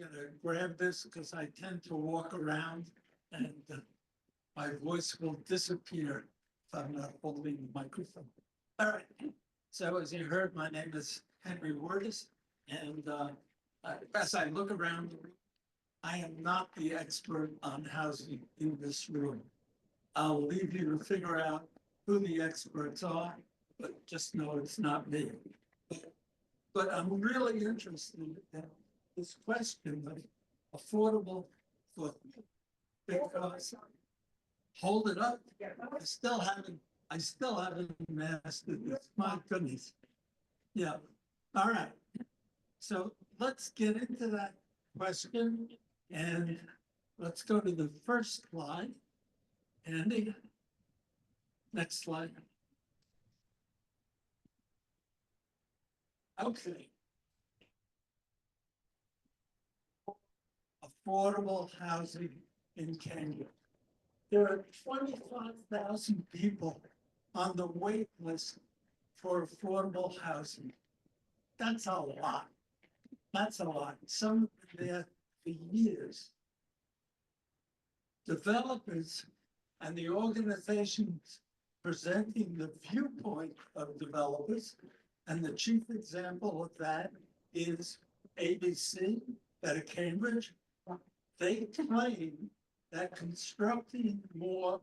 going to grab this because I tend to walk around and my voice will disappear if I'm not holding the microphone. All right. So as you heard, my name is Henry Wardis, and as I look around the room, I am not the expert on housing in this room. I'll leave you to figure out who the experts are, but just know it's not me. But I'm really interested in this question of affordable food, because hold it up, I still haven't mastered this. My goodness. Yeah. All right. So let's get into that question, and let's go to the first slide. Andy, next slide. Okay. Affordable housing in Kenya. There are 25,000 people on the wait list for affordable housing. That's a lot. That's a lot. Some have been there for years. Developers and the organizations presenting the viewpoint of developers, and the chief example of that is ABC out of Cambridge. They claim that constructing more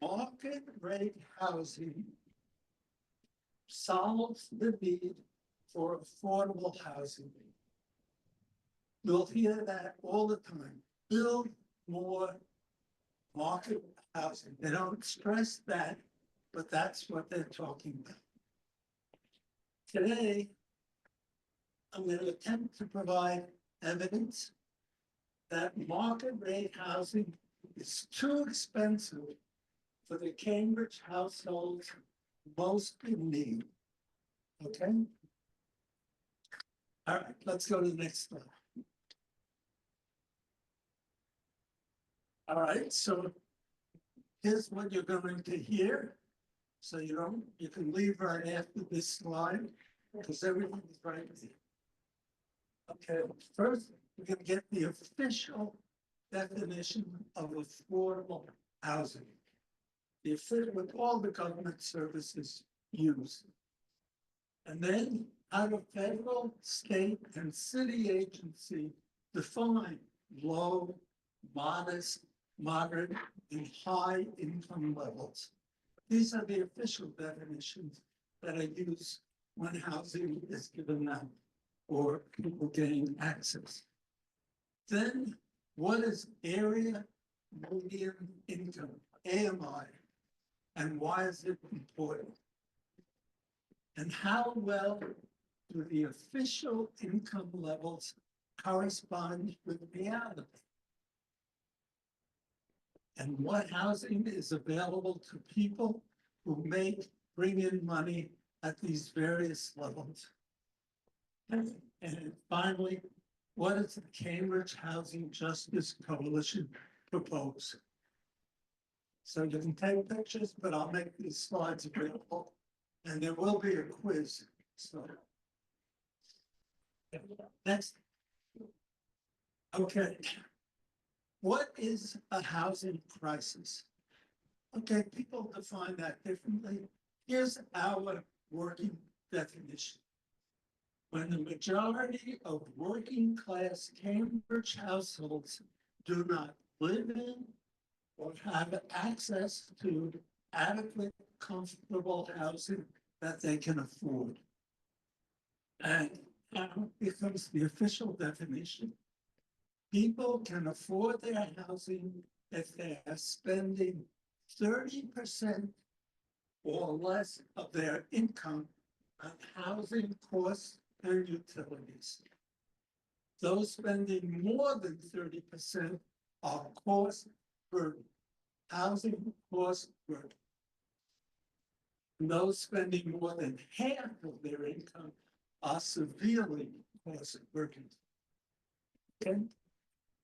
market rate housing solves the need for affordable housing. You'll hear that all the time. Build more market housing. They don't stress that, but that's what they're talking about. Today, I'm going to attempt to provide evidence that market rate housing is too expensive for the Cambridge households most in need. Okay? All right, let's go to the next slide. All right, so here's what you're going to hear. So you can leave right after this slide because everything is right here. Okay, first we're going to get the official definition of affordable housing. The official with all the government services use. And then how the federal, state, and city agency define low, modest, moderate, and high income levels. These are the official definitions that are used when housing is given out or people gain access. Then what is area median income, AMI, and why is it important? And how well do the official income levels correspond with reality? And what housing is available to people who bring in money at these various levels? And finally, what does the Cambridge Housing Justice Coalition propose? So you can take pictures, but I'll make these slides available, and there will be a quiz. So next. Okay. What is a housing crisis? Okay, people define that differently. Here's our working definition. When the majority of working class Cambridge households do not live in or have access to adequate, comfortable housing that they can afford. And now becomes the official definition. People can afford their housing if they are spending 30% or less of their income on housing costs and utilities. Those spending more than 30% are cost burden, housing cost burden. And those spending more than half of their income are severely cost burden. Okay?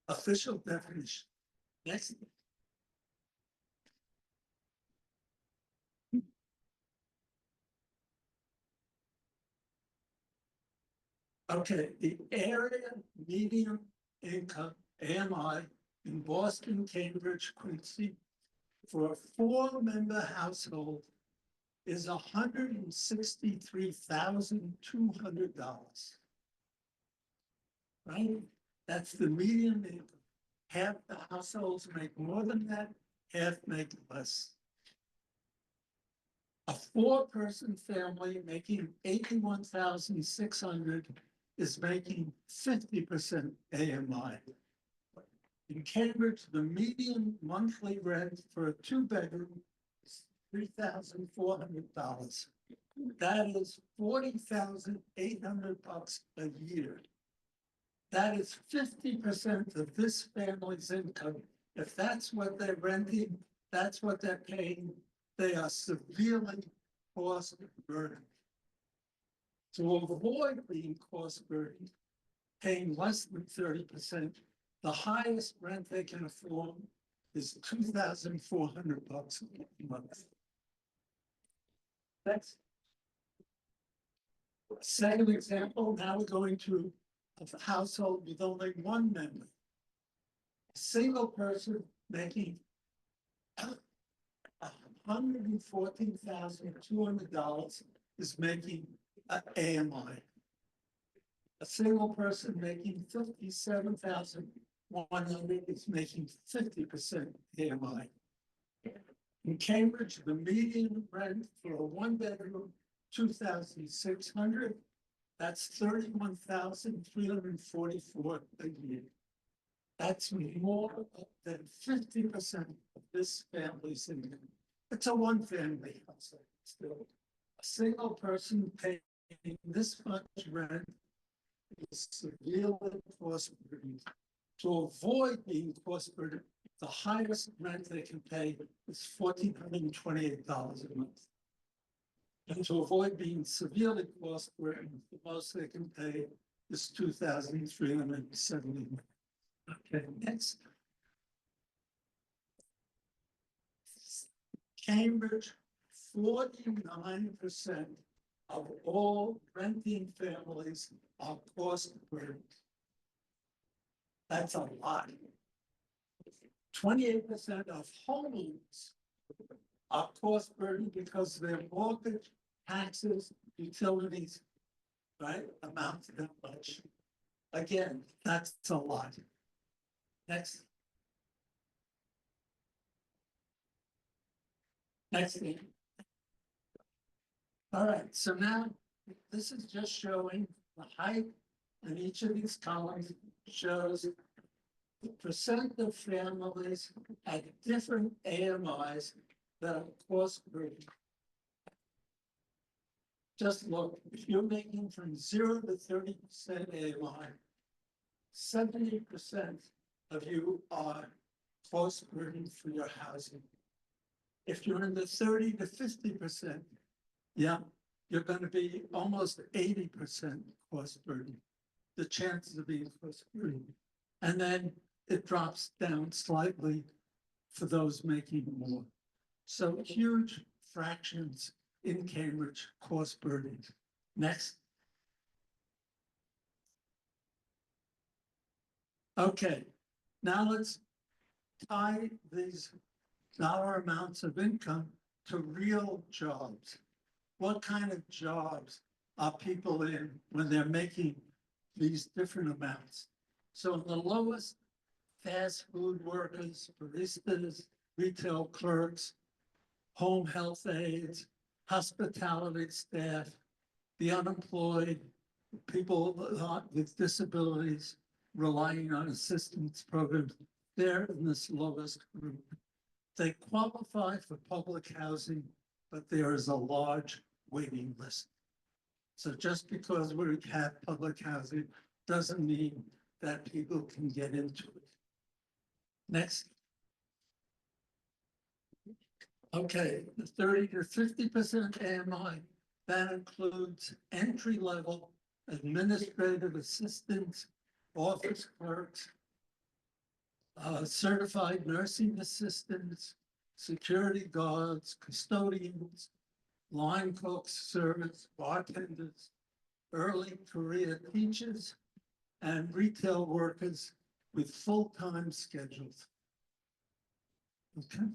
Official definition. Next. Okay, the area median income, AMI, in Boston, Cambridge, Quincy, for a four-member household is $163,200. Right? That's the median income. Half the households make more than that, half make less. A four-person family making $81,600 is making 50% AMI. In Cambridge, the median monthly rent for a two-bedroom is $3,400. That is $40,800 a year. That is 50% of this family's income. If that's what they're renting, that's what they're paying, they are severely cost burdened. To avoid being cost burdened, paying less than 30%, the highest rent they can afford is $2,400 a month. Next. Second example, now we're going to a household with only one member. A single person making $114,200 is making an AMI. A single person making $57,100 is making 50% AMI. In Cambridge, the median rent for a one-bedroom, $2,600. That's $31,344 a year. That's more than 50% of this family's income. It's a one-family household still. A single person paying this much rent is severely cost burdened. To avoid being cost burdened, the highest rent they can pay is $1,428 a month. And to avoid being severely cost burdened, the most they can pay is $2,370. Okay, next. Cambridge, 49% of all renting families are cost burdened. That's a lot. 28% of homeowners are cost burdened because their mortgage, taxes, utilities, right, amount to that much. Again, that's a lot. Next. Next thing. All right, so now this is just showing the height, and each of these columns shows the percent of families at different AMIs that are cost burdened. Just look, if you're making from 0 to 30% AMI, 70% of you are cost burdened for your housing. If you're in the 30 to 50%, yeah, you're going to be almost 80% cost burden. The chances of being cost burden. And then it drops down slightly for those making more. So huge fractions in Cambridge cost burden. Next. Okay, now let's tie these dollar amounts of income to real jobs. What kind of jobs are people in when they're making these different amounts? So in the lowest, fast food workers, baristas, retail clerks, home health aides, hospitality staff, the unemployed, people with disabilities relying on assistance programs, they're in this lowest group. They qualify for public housing, but there is a large waiting list. So just because we have public housing doesn't mean that people can get into it. Next. Okay, the 30 to 50% AMI, that includes entry-level administrative assistants, office clerks, certified nursing assistants, security guards, custodians, line cooks, servants, bartenders, early career teachers, and retail workers with full-time schedules. Okay.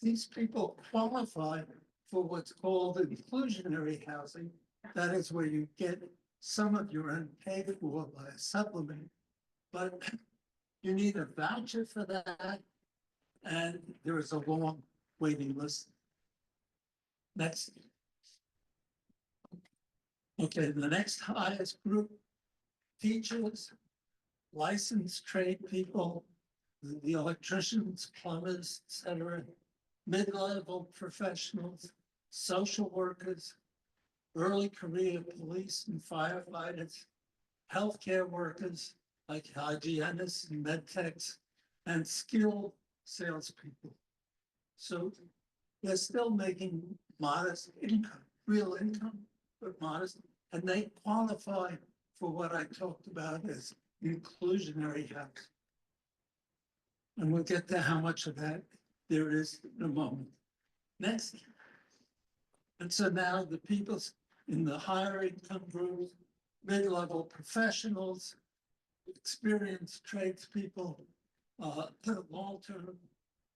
These people qualify for what's called inclusionary housing. That is where you get some of your rent paid for by a supplement, but you need a voucher for that, and there is a long waiting list. Next. Okay, the next highest group, teachers, licensed trade people, the electricians, plumbers, etc., mid-level professionals, social workers, early career police and firefighters, healthcare workers like hygienists and med techs, and skilled salespeople. So they're still making modest income, real income, but modest, and they qualify for what I talked about as inclusionary housing. And we'll get to how much of that there is in a moment. Next. And so now the people in the higher income groups, mid-level professionals, experienced tradespeople, long-term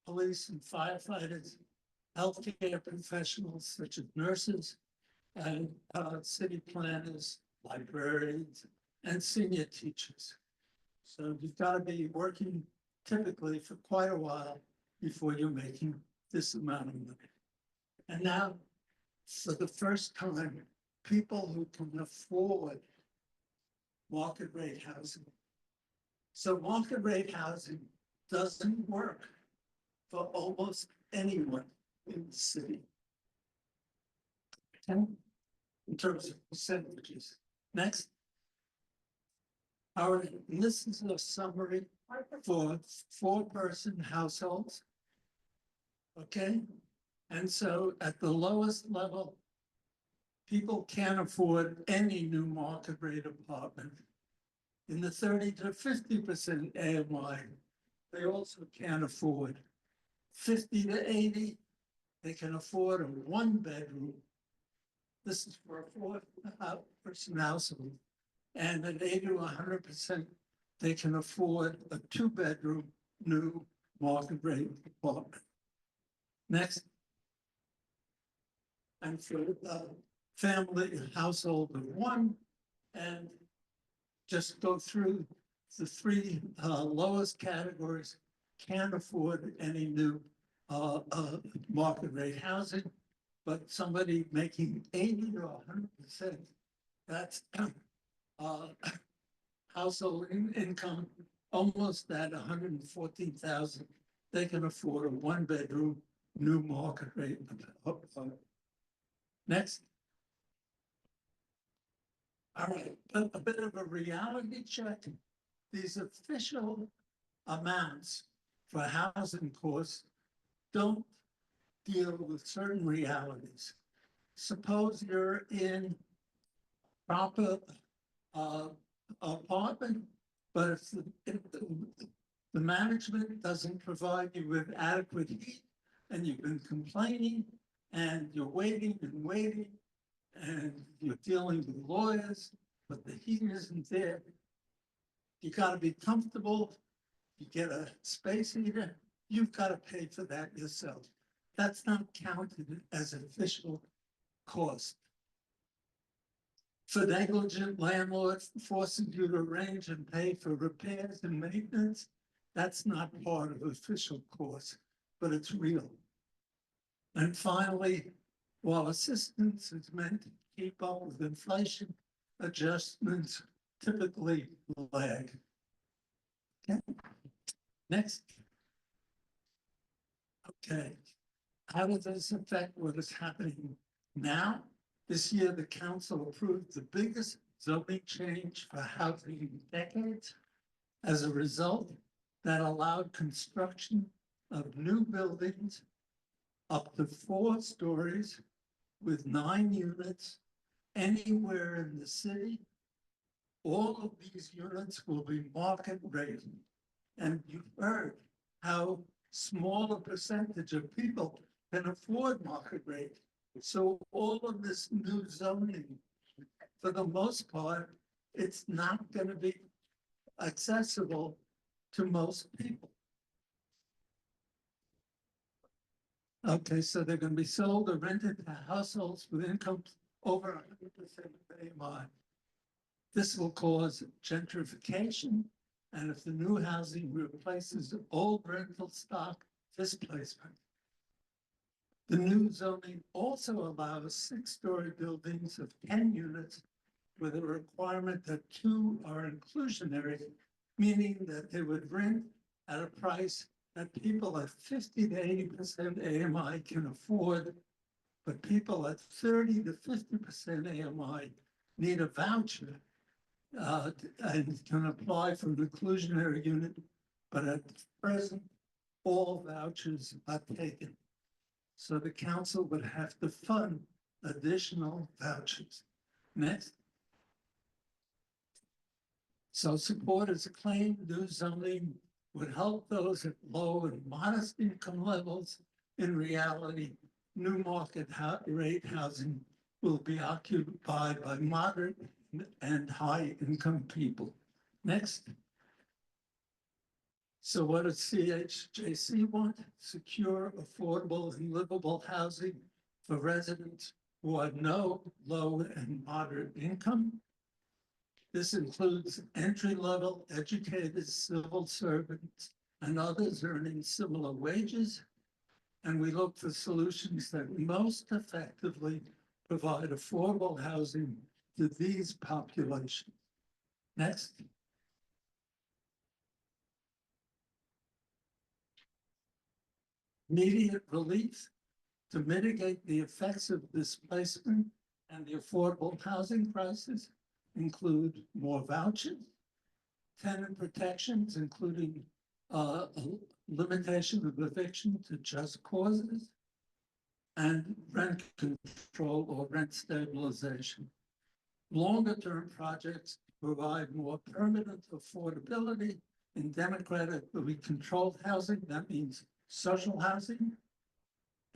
police and firefighters, healthcare professionals such as nurses, and city planners, librarians, and senior teachers. So you've got to be working typically for quite a while before you're making this amount of money. And now, for the first time, people who can afford market rate housing. So market rate housing doesn't work for almost anyone in the city. Okay? In terms of percentages. Next. All right, this is a summary for four-person households. Okay, and so at the lowest level, people can't afford any new market rate apartment. In the 30 to 50% AMI, they also can't afford. 50 to 80, they can afford a one-bedroom. This is for a four-person household. And at 80 to 100%, they can afford a two-bedroom new market rate apartment. Next. And for family household of one, and just go through the three lowest categories, can't afford any new market rate housing, but somebody making 80 to 100%, that's household income almost at 114,000. They can afford a one-bedroom new market rate. Next. All right, a bit of a reality check. These official amounts for housing costs don't deal with certain realities. Suppose you're in proper apartment, but if the management doesn't provide you with adequate heat, and you've been complaining, and you're waiting and waiting, and you're dealing with lawyers, but the heat isn't there. You got to be comfortable. You get a space heater, you've got to pay for that yourself. That's not counted as an official cost. For negligent landlords forcing you to arrange and pay for repairs and maintenance, that's not part of official cost, but it's real. And finally, while assistance is meant to keep up with inflation, adjustments typically lag. Okay. Next. Okay. How does this affect what is happening now? This year, the council approved the biggest zoning change for housing in decades. As a result, that allowed construction of new buildings up to 4 stories with 9 units anywhere in the city. All of these units will be market rate. And you've heard how small a percentage of people can afford market rate. So all of this new zoning, for the most part, it's not going to be accessible to most people. Okay, so they're going to be sold or rented to households with incomes over 100% of AMI. This will cause gentrification, and if the new housing replaces old rental stock, displacement. The new zoning also allows 6-story buildings of 10 units with a requirement that 2 are inclusionary, meaning that they would rent at a price that people at 50 to 80% AMI can afford, but people at 30 to 50% AMI need a voucher and can apply for an inclusionary unit, but at present, all vouchers are taken. So the council would have to fund additional vouchers. Next. So supporters claim new zoning would help those at low and modest income levels. In reality, new market rate housing will be occupied by moderate and high income people. Next. So what does CHJC want? Secure, affordable, and livable housing for residents who have no low and moderate income. This includes entry-level educated civil servants and others earning similar wages. And we look for solutions that most effectively provide affordable housing to these populations. Next. Immediate relief to mitigate the effects of displacement and the affordable housing crisis include more vouchers, tenant protections, including a limitation of eviction to just causes, and rent control or rent stabilization. Longer-term projects provide more permanent affordability in democratically controlled housing. That means social housing,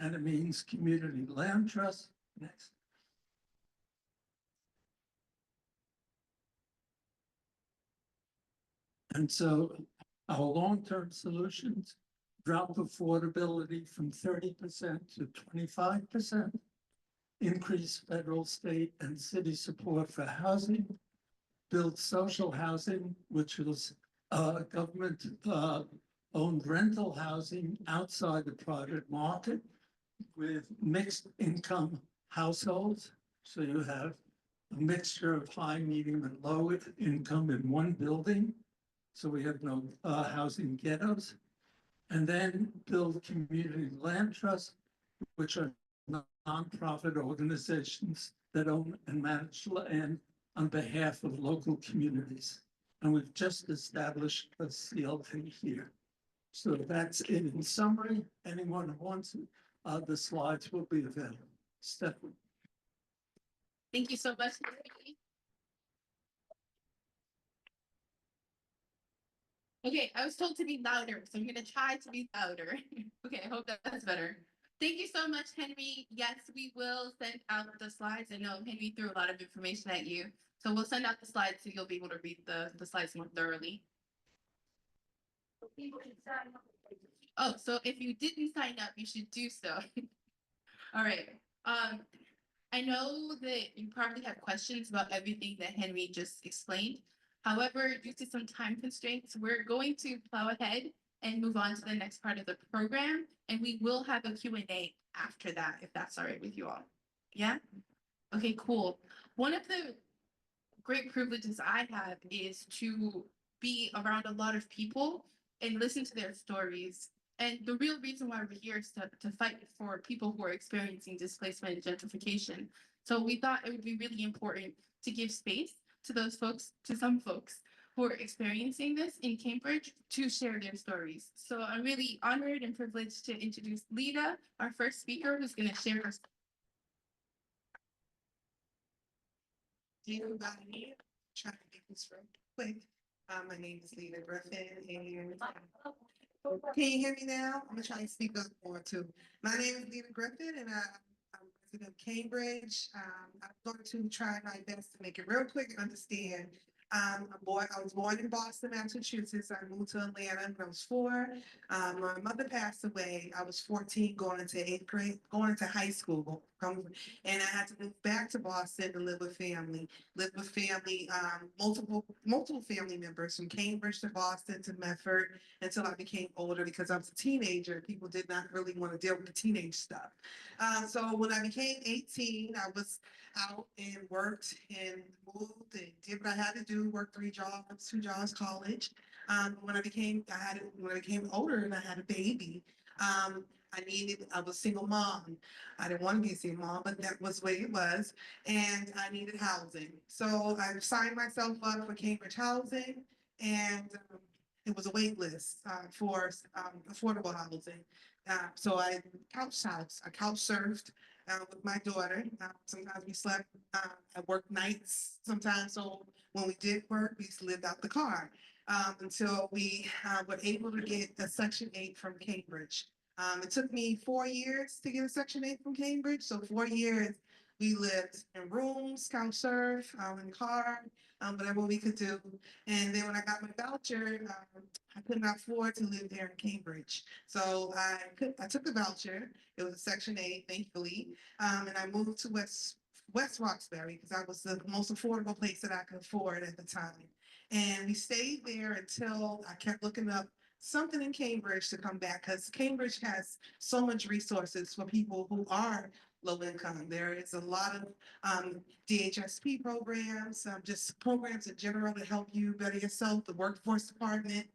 and it means community land trust. Next. And so our long-term solutions drop affordability from 30% to 25%, increase federal, state, and city support for housing, build social housing, which is government owned rental housing outside the private market with mixed income households. So you have a mixture of high, medium, and low income in one building. So we have no housing ghettos. And then build community land trusts, which are nonprofit organizations that own and manage land on behalf of local communities. And we've just established a CLT here. So that's it in summary. Anyone who wants it, the slides will be available. Stephanie. Thank you so much. Okay, I was told to be louder, so I'm going to try to be louder. Okay, I hope that's better. Thank you so much, Henry. Yes, we will send out the slides. I know Henry threw a lot of information at you, so we'll send out the slides so you'll be able to read the slides more thoroughly. Oh, so if you didn't sign up, you should do so. All right. I know that you probably have questions about everything that Henry just explained. However, due to some time constraints, we're going to plow ahead and move on to the next part of the program. And we will have a Q&A after that, if that's all right with you all. Yeah? Okay, cool. One of the great privileges I have is to be around a lot of people and listen to their stories. And the real reason why we're here is to fight for people who are experiencing displacement and gentrification. So we thought it would be really important to give space to those folks, to some folks who are experiencing this in Cambridge to share their stories. So I'm really honored and privileged to introduce Lita, our first speaker, who's going to share her story. Hey everybody, try to get this real quick. My name is Lita Griffin, and can you hear me now? I'm gonna try and speak up more too. My name is Lita Griffin, and I'm resident of Cambridge. I'm going to try my best to make it real quick and understand. I was born in Boston, Massachusetts. I moved to Atlanta when I was 4. My mother passed away. I was 14, going into 8th grade, going into high school. And I had to move back to Boston to live with family. Multiple family members from Cambridge to Boston to Medford until I became older because I was a teenager. People did not really want to deal with the teenage stuff. So when I became 18, I was out and worked and moved and did what I had to do, worked 3 jobs, 2 jobs, college. When I became older and I had a baby, I was a single mom. I didn't want to be a single mom, but that was the way it was. And I needed housing. So I signed myself up for Cambridge housing, and it was a wait list for affordable housing. So I couch surfed with my daughter. Sometimes we slept, I worked nights sometimes. So when we did work, we lived out the car until we were able to get a Section 8 from Cambridge. It took me 4 years to get a Section 8 from Cambridge. So 4 years we lived in rooms, couch surf, in the car, whatever we could do. And then when I got my voucher, I could not afford to live there in Cambridge. So I took the voucher. It was a Section 8, thankfully. And I moved to West Roxbury because that was the most affordable place that I could afford at the time. And we stayed there until I kept looking up something in Cambridge to come back because Cambridge has so much resources for people who are low income. There is a lot of DHSP programs, just programs in general to help you better yourself, the workforce department.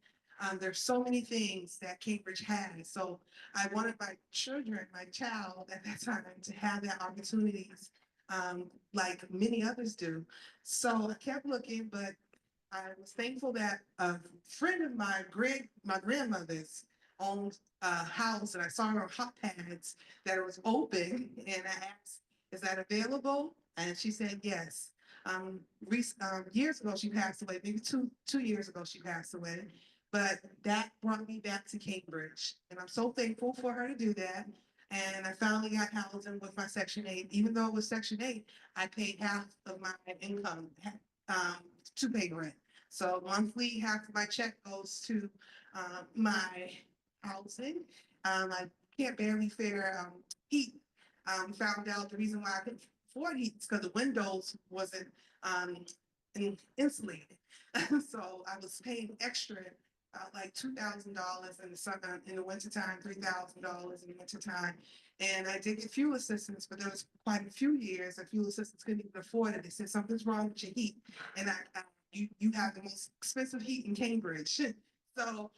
There's so many things that Cambridge has. So I wanted my child at that time to have that opportunities like many others do. So I kept looking, but I was thankful that a friend of my grandmother's owned a house, and I saw her on Hot Pads that it was open, and I asked, "Is that available?" And she said yes. Years ago she passed away, maybe two years ago she passed away, but that brought me back to Cambridge, and I'm so thankful for her to do that. And I finally got housing with my Section 8. Even though it was Section 8, I paid half of my income um, to pay rent. So monthly, half of my check goes to my housing. I can't barely fare heat. Found out the reason why I couldn't afford heat is because the windows wasn't insulated. So I was paying extra, like $2,000 in the summer, in the wintertime, $3,000 in the wintertime. And I did get fuel assistance, but there was quite a few years that fuel assistance couldn't even afford it. They said something's wrong with your heat. And you have the most expensive heat in Cambridge. So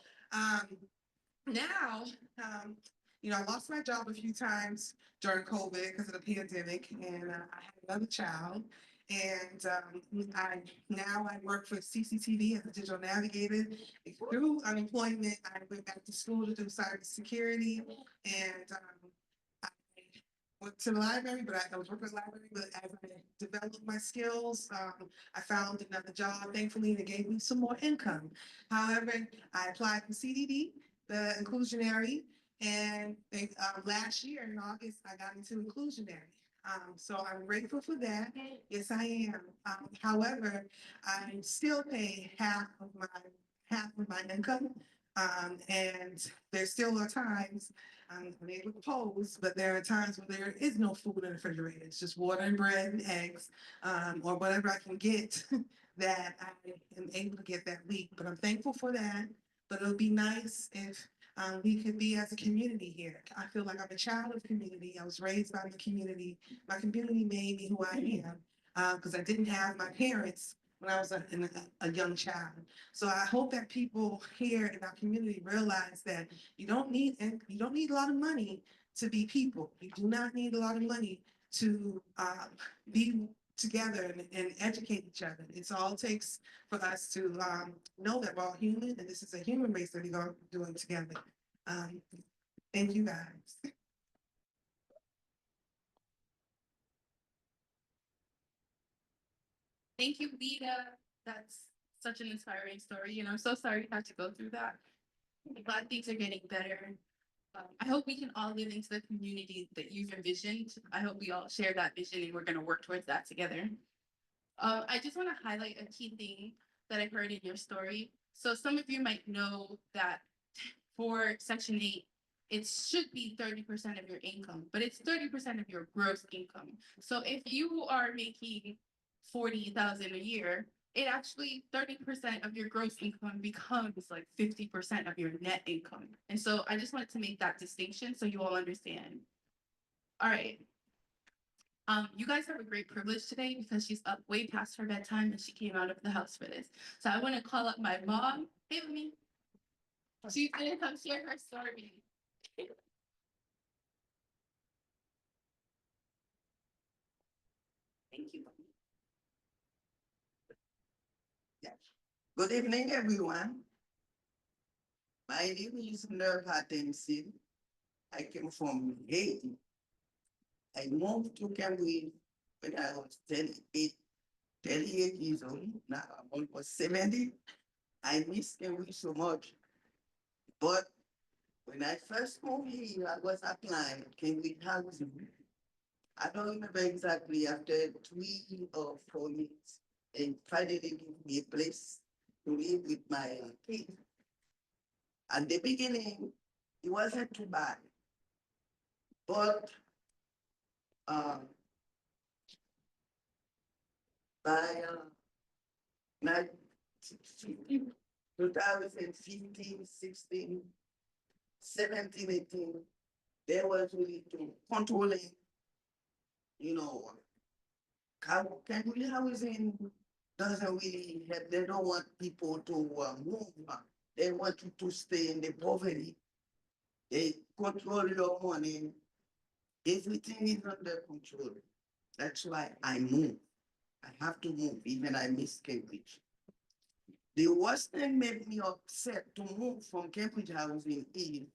now, I lost my job a few times during COVID because of the pandemic, and I had another child. And I work for CCTV as a digital navigator. Through unemployment, I went back to school to do cybersecurity, and I went to the library, but I was working in the library, but as I developed my skills, I found another job, thankfully, that gave me some more income. However, I applied for CDD, the inclusionary, and last year in August, I got into inclusionary. So I'm grateful for that. Yes, I am. However, I still pay half of my income. And there still are times I'm able to pose, but there are times when there is no food in the refrigerator. It's just water and bread and eggs, or whatever I can get that I am able to get that week. But I'm thankful for that. But it'll be nice if we could be as a community here. I feel like I'm a child of community. I was raised by the community. My community made me who I am because I didn't have my parents when I was a young child. So I hope that people here in our community realize that you don't need a lot of money to be people. You do not need a lot of money to be together and educate each other. It's all it takes for us to know that we're all human and this is a human race that we're doing together. Thank you guys. Thank you, Lita. That's such an inspiring story, and I'm so sorry you had to go through that. I'm glad things are getting better. I hope we can all live into the community that you've envisioned. I hope we all share that vision and we're going to work towards that together. I just want to highlight a key thing that I heard in your story. So some of you might know that for Section 8, it should be 30% of your income, but it's 30% of your gross income. So if you are making 40,000 a year, it actually 30% of your gross income becomes like 50% of your net income. And so I just wanted to make that distinction so you all understand. All right. You guys have a great privilege today because she's up way past her bedtime and she came out of the house for this. So I want to call up my mom. Hey, me. She's gonna come share her story. Thank you. Yes. Good evening, everyone. My name is Nervatensin. I came from Haiti. I moved to Cambridge when I was 38 years old. Now I'm almost 70. I miss Cambridge so much. But when I first moved here, I was applying Cambridge housing. I don't remember exactly after 3 or 4 years. And finally they gave me a place to live with my kids. At the beginning, it wasn't too bad. But um, by 2015, 16, 17, 18, there was really to controlling, you know, Cambridge housing doesn't really help. They don't want people to move. They want you to stay in the poverty. They control your money. Everything is under control. That's why I move. I have to move, even I miss Cambridge. The worst thing made me upset to move from Cambridge housing is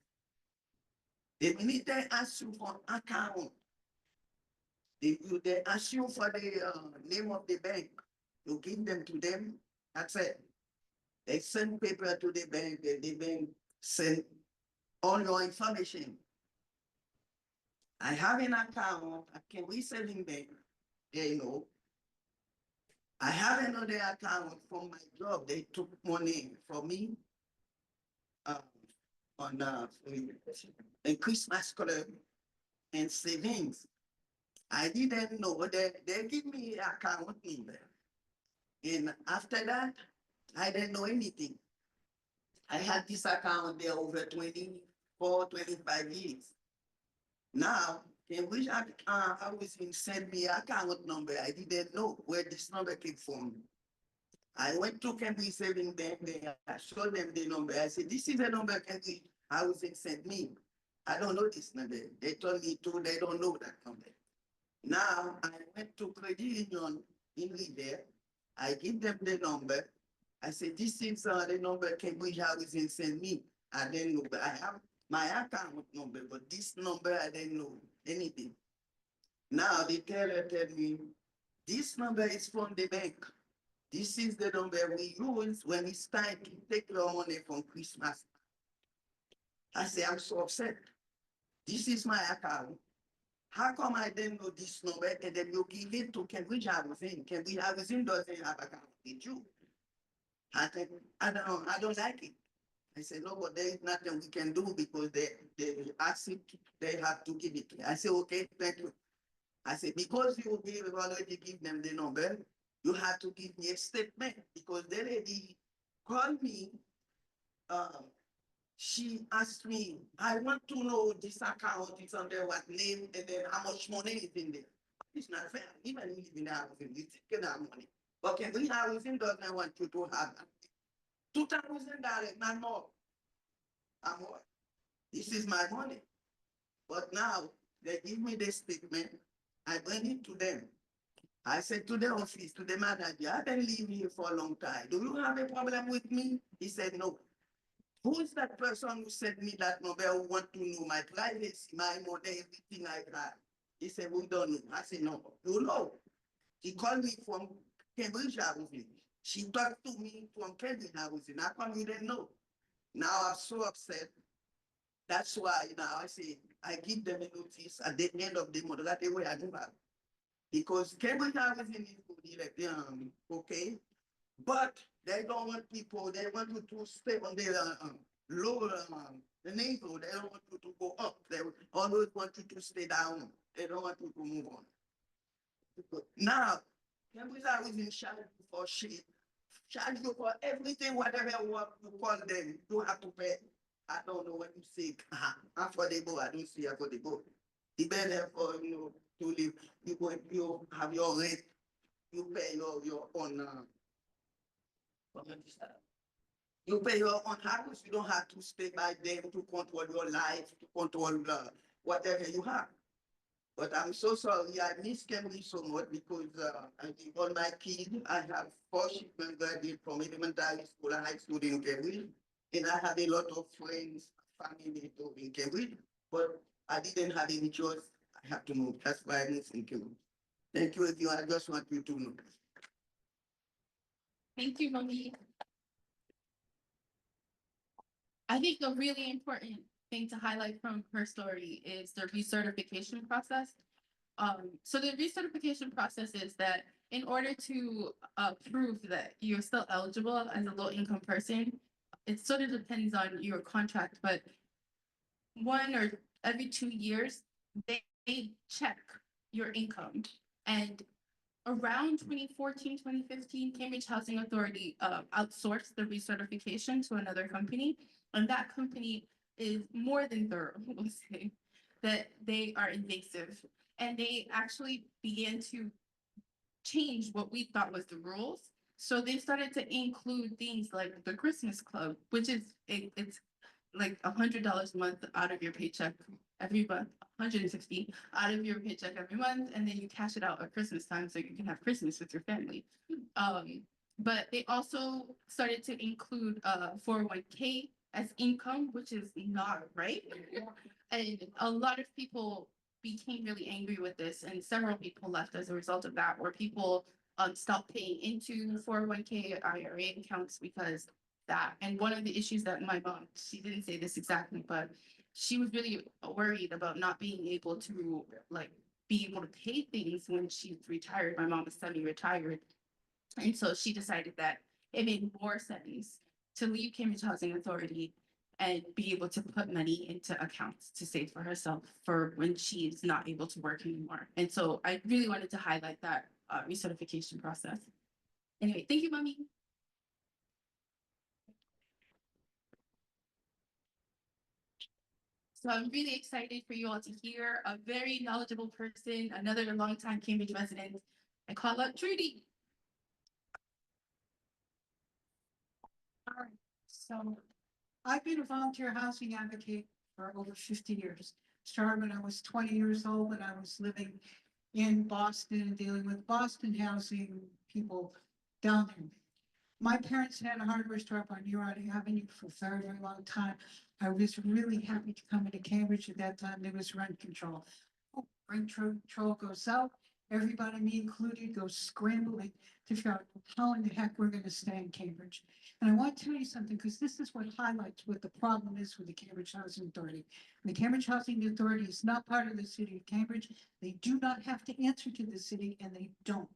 the minute they ask you for account, they ask you for the name of the bank, you give them to them, that's it. They send paper to the bank, the bank send all your information. I have an account, I can resaving bank, you know. I have another account from my job. They took money from me on a Christmas club and savings. I didn't know that they give me account number. And after that, I didn't know anything. I had this account there over 24, 25 years. Now, Cambridge housing sent me account number. I didn't know where this number came from. I went to Cambridge Saving Bank, I showed them the number. I said, this is the number Cambridge housing sent me. I don't know this number. They told me too, they don't know that number. Now, I went to credit union in Rivere. I give them the number. I said, this is the number Cambridge housing sent me. I didn't know, but I have my account number, but this number, I didn't know anything. Now, the teller tell me, this number is from the bank. This is the number we use when it's time to take your money from Christmas. I say, I'm so upset. This is my account. How come I didn't know this number and then you give it to Cambridge Housing? Cambridge Housing doesn't have account with you. I think, I don't like it. I said, no, but there is nothing we can do because they ask it, they have to give it to me. I said, okay, thank you. I said, because you already give them the number, you have to give me a statement because the lady called me. She asked me, I want to know this account is under what name and then how much money is in there. It's not fair. Even if you have you take that money. But Cambridge Housing doesn't want you to have $2,000, not more. More. This is my money. But now they give me the statement. I bring it to them. I said to the office, to the manager, I've been living here for a long time. Do you have a problem with me? He said, no. Who is that person who sent me that number who want to know my privacy, my money, everything I got? He said, we don't know. I said, no, you know. He called me from Cambridge Housing. She talked to me from Cambridge Housing. How come you didn't know? Now I'm so upset. That's why now I say, I give them a notice at the end of the month. That's the way I do that. Because Cambridge Housing is good, okay? But they don't want people, they want you to stay on the lower, the navel. They don't want you to go up. They always want you to stay down. They don't want you to move on. Now, Cambridge is in charge for shit. Charge you for everything, whatever what you call them, you have to pay. I don't know what you say. Affordable, I don't see affordable. The better for you to live. You have your rent, you pay your own you pay your own house, you don't have to stay by them to control your life, to control whatever you have. But I'm so sorry, I miss Cambridge so much because I think all my kids, I have 4 children graduated from elementary school and high school in Cambridge. And I have a lot of friends, family too in Cambridge, but I didn't have any choice. I have to move. That's why I moved in Cambridge. Thank you, everyone. I just want you to know. Thank you, Monique. I think a really important thing to highlight from her story is the recertification process. So the recertification process is that in order to prove that you're still eligible as a low income person, it sort of depends on your contract, but 1 or every 2 years, they check your income. And around 2014, 2015, Cambridge Housing Authority outsourced the recertification to another company. And that company is more than thorough, we'll say, that they are invasive. And they actually began to change what we thought was the rules. So they started to include things like the Christmas Club, which is, it's like $100 a month out of your paycheck every month, 160 out of your paycheck every month, and then you cash it out at Christmas time so you can have Christmas with your family. But they also started to include 401k as income, which is not right. And a lot of people became really angry with this, and several people left as a result of that, where people stopped paying into 401k IRA accounts because that. And one of the issues that my mom, she didn't say this exactly, but she was really worried about not being able to like be able to pay things when she's retired. My mom is semi-retired. And so she decided that it made more sense to leave Cambridge Housing Authority and be able to put money into accounts to save for herself for when she's not able to work anymore. And so I really wanted to highlight that recertification process. Anyway, thank you, Mommy. So I'm really excited for you all to hear a very knowledgeable person, another longtime Cambridge resident. I call up Trudy. All right, so I've been a volunteer housing advocate for over 50 years. Started when I was 20 years old, when I was living in Boston and dealing with Boston housing people down there. My parents had a hardware store up on Huron Avenue for a very, very long time. I was really happy to come into Cambridge. At that time, there was rent control. Rent control goes out, everybody, me included, goes scrambling to figure out how in the heck we're going to stay in Cambridge. And I want to tell you something, because this is what highlights what the problem is with the Cambridge Housing Authority. The Cambridge Housing Authority is not part of the city of Cambridge. They do not have to answer to the city, and they don't.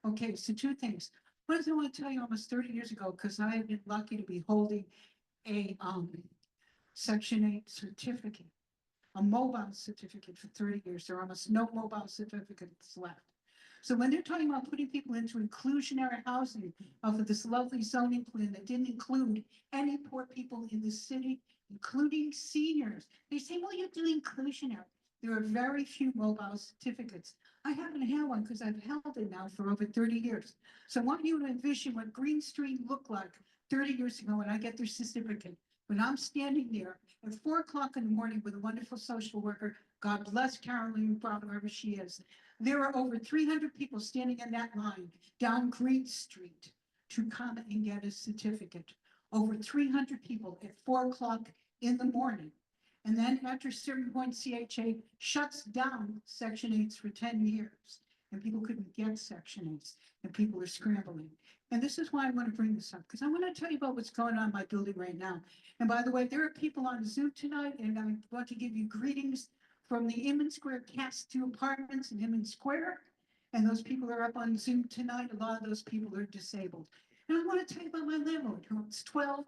Okay, so 2 things. What I want to tell you, almost 30 years ago, because I have been lucky to be holding a Section 8 certificate, a mobile certificate for 30 years. There are almost no mobile certificates left. So when they're talking about putting people into inclusionary housing off of this lovely zoning plan that didn't include any poor people in the city, including seniors, they say, well, you're doing inclusionary. There are very few mobile certificates. I happen to have one because I've held it now for over 30 years. So I want you to envision what Green Street looked like 30 years ago when I get their certificate. When I'm standing there at 4 o'clock in the morning with a wonderful social worker, God bless Carolyn Brown, wherever she is. There are over 300 people standing in that line down Green Street to come and get a certificate. Over 300 people at 4 o'clock in the morning. And then after a certain point, CHA shuts down Section 8s for 10 years. And people couldn't get Section 8s, and people are scrambling. And this is why I want to bring this up, because I want to tell you about what's going on in my building right now. And by the way, there are people on Zoom tonight, and I want to give you greetings from the Inman Square Cast 2 apartments in Inman Square. And those people are up on Zoom tonight. A lot of those people are disabled. And I want to tell you about my landlord who owns 12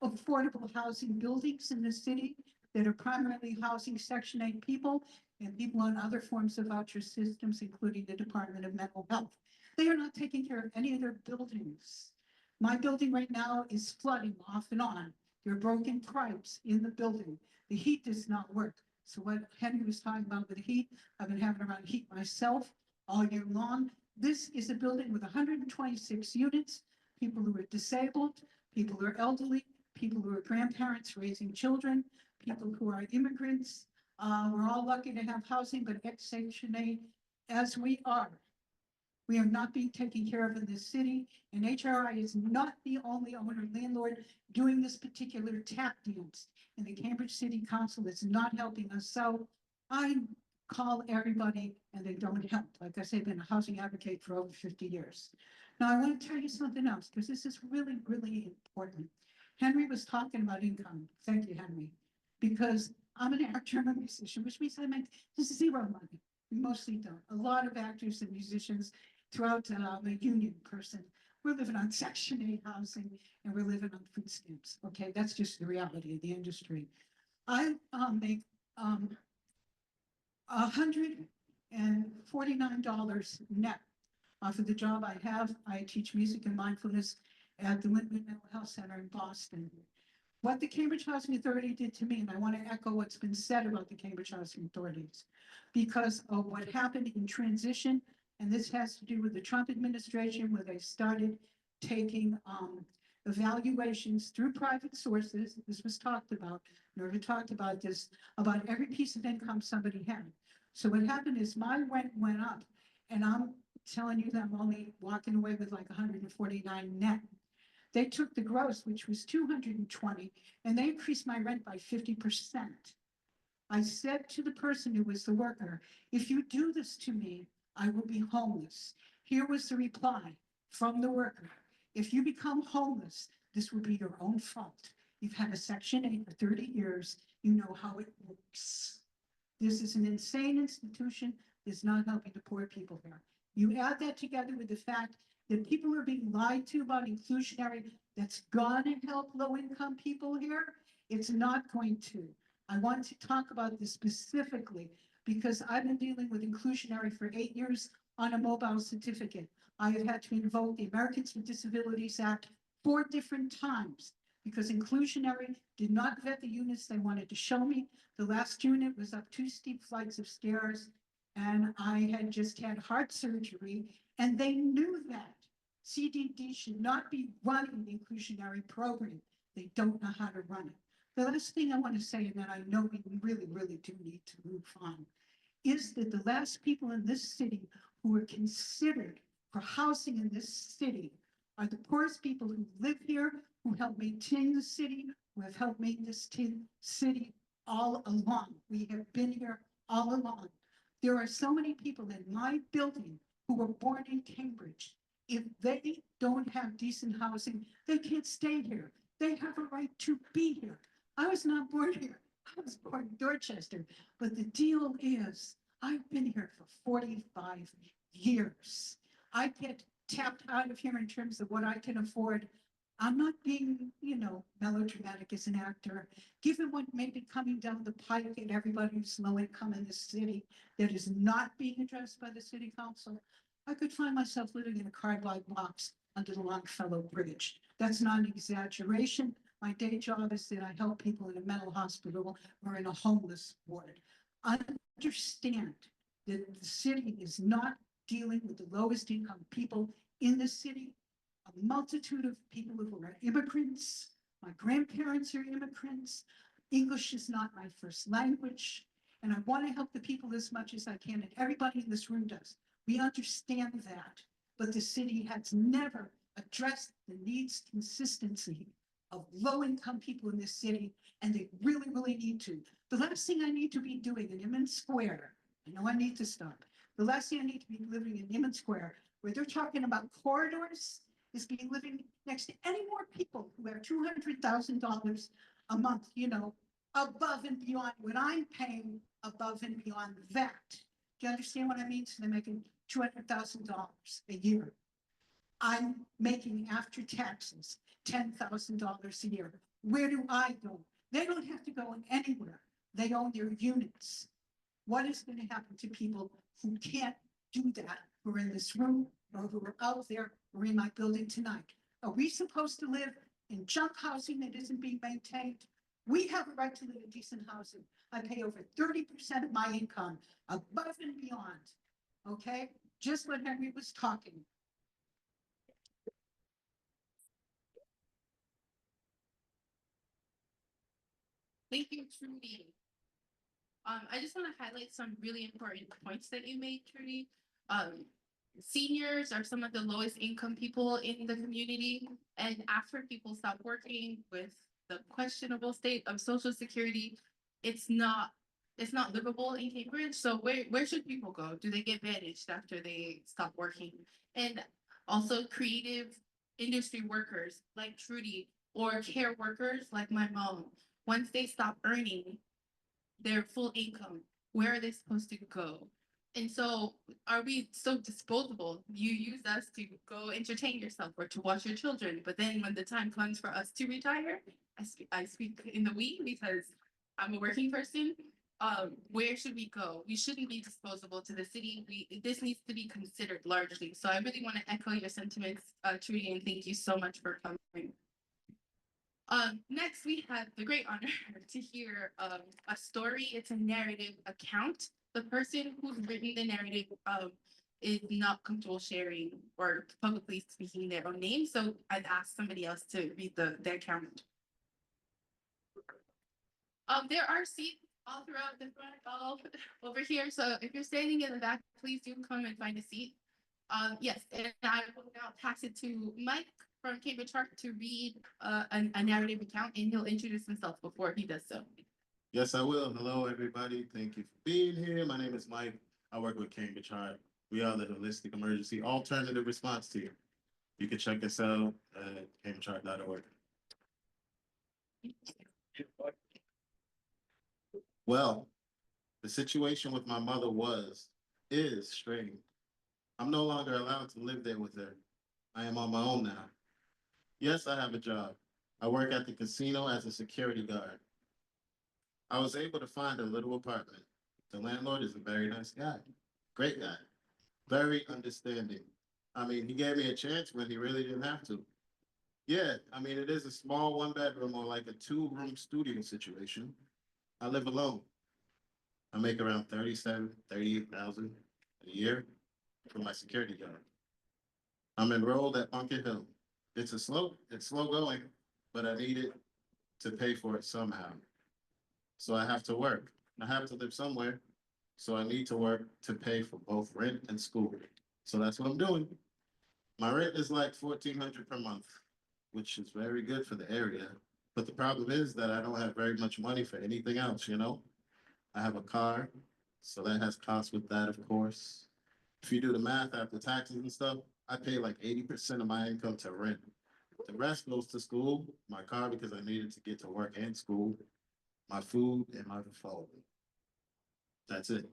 affordable housing buildings in the city that are primarily housing Section 8 people and people on other forms of voucher systems, including the Department of Mental Health. They are not taking care of any of their buildings. My building right now is flooding off and on. There are broken pipes in the building. The heat does not work. So what Henry was talking about with the heat, I've been having around heat myself all year long. This is a building with 126 units, people who are disabled, people who are elderly, people who are grandparents raising children, people who are immigrants. We're all lucky to have housing, but ex-Section 8, as we are not being taken care of in this city, and HRI is not the only owner landlord doing this particular tap dance. And the Cambridge City Council is not helping us. So I call everybody and they don't help. Like I said, I've been a housing advocate for over 50 years. Now I want to tell you something else, because this is really, really important. Henry was talking about income. Thank you, Henry. Because I'm an actor and a musician, which means I make zero money. We mostly don't. A lot of actors and musicians throughout the union person, we're living on Section 8 housing and we're living on food stamps. Okay, that's just the reality of the industry. I make $149 net off of the job I have. I teach music and mindfulness at the Littman Mental Health Center in Boston. What the Cambridge Housing Authority did to me, and I want to echo what's been said about the Cambridge Housing Authorities, because of what happened in transition, and this has to do with the Trump administration, where they started taking evaluations through private sources. This was talked about. Nerva talked about this, about every piece of income somebody had. So what happened is my rent went up, and I'm telling you that I'm only walking away with like 149 net. They took the gross, which was 220, and they increased my rent by 50%. I said to the person who was the worker, if you do this to me, I will be homeless. Here was the reply from the worker. If you become homeless, this will be your own fault. You've had a Section 8 for 30 years. You know how it works. This is an insane institution that's not helping the poor people here. You add that together with the fact that people are being lied to about inclusionary, that's gonna help low-income people here. It's not going to. I want to talk about this specifically because I've been dealing with inclusionary for 8 years on a mobile certificate. I have had to invoke the Americans with Disabilities Act 4 different times because inclusionary did not vet the units they wanted to show me. The last unit was up 2 steep flights of stairs, and I had just had heart surgery, and they knew that. CDD should not be running the inclusionary program. They don't know how to run it. The last thing I want to say, and then I know we really, really do need to move on, is that the last people in this city who were considered for housing in this city are the poorest people who live here, who help maintain the city, who have helped make this city all along. We have been here all along. There are so many people in my building who were born in Cambridge. If they don't have decent housing, they can't stay here. They have a right to be here. I was not born here. I was born in Dorchester. But the deal is, I've been here for 45 years. I get tapped out of here in terms of what I can afford. I'm not being, melodramatic as an actor. Given what may be coming down the pike and everybody who's low income in this city that is not being addressed by the city council, I could find myself living in a cardboard box under the Longfellow Bridge. That's not an exaggeration. My day job is that I help people in a mental hospital or in a homeless ward. Understand that the city is not dealing with the lowest income people in the city. A multitude of people who are immigrants. My grandparents are immigrants. English is not my first language. And I want to help the people as much as I can, and everybody in this room does. We understand that, but the city has never addressed the needs consistency of low-income people in this city, and they really, really need to. The last thing I need to be doing in Inman Square, I know I need to stop. The last thing I need to be living in Inman Square, where they're talking about corridors, is being living next to any more people who have $200,000 a month, above and beyond what I'm paying, above and beyond that. Do you understand what I mean? So they're making $200,000 a year. I'm making after taxes $10,000 a year. Where do I go? They don't have to go anywhere. They own their units. What is going to happen to people who can't do that, who are in this room or who are out there or in my building tonight? Are we supposed to live in junk housing that isn't being maintained? We have a right to live in decent housing. I pay over 30% of my income above and beyond. Okay, just what Henry was talking. Thank you, Trudy. I just want to highlight some really important points that you made, Trudy. Seniors are some of the lowest income people in the community, and after people stop working with the questionable state of Social Security, it's not livable in Cambridge. So where should people go? Do they get managed after they stop working? And also creative industry workers like Trudy or care workers like my mom, once they stop earning their full income, where are they supposed to go? And so are we so disposable? You use us to go entertain yourself or to watch your children. But then when the time comes for us to retire, I speak in the we because I'm a working person. Where should we go? We shouldn't be disposable to the city. This needs to be considered largely. So I really want to echo your sentiments, Trudy, and thank you so much for coming. Next, we have the great honor to hear a story. It's a narrative account. The person who's written the narrative is not comfortable sharing or publicly speaking their own name, so I'd ask somebody else to read the account. There are seats all throughout the front, all over here, so if you're standing in the back, please do come and find a seat. Yes, and I will now pass it to Mike from Cambridge Heart to read a narrative account, and he'll introduce himself before he does so. Yes, I will. Hello, everybody. Thank you for being here. My name is Mike. I work with Cambridge Heart. We are the holistic emergency alternative response team. You can check us out at cambridgeheart.org. Well, the situation with my mother is strained. I'm no longer allowed to live there with her. I am on my own now. Yes, I have a job. I work at the casino as a security guard. I was able to find a little apartment. The landlord is a very nice guy, great guy, very understanding. I mean, he gave me a chance when he really didn't have to. Yeah, I mean, it is a small 1-bedroom or like a 2-room studio situation. I live alone. I make around 38,000 a year for my security job. I'm enrolled at Bunker Hill. It's slow going, but I need it to pay for it somehow. So I have to work. I have to live somewhere. So I need to work to pay for both rent and school. So that's what I'm doing. My rent is like $1,400 per month, which is very good for the area. But the problem is that I don't have very much money for anything else, you know? I have a car, so that has costs with that, of course. If you do the math after taxes and stuff, I pay like 80% of my income to rent. The rest goes to school, my car because I needed to get to work and school, my food, and my phone. That's it.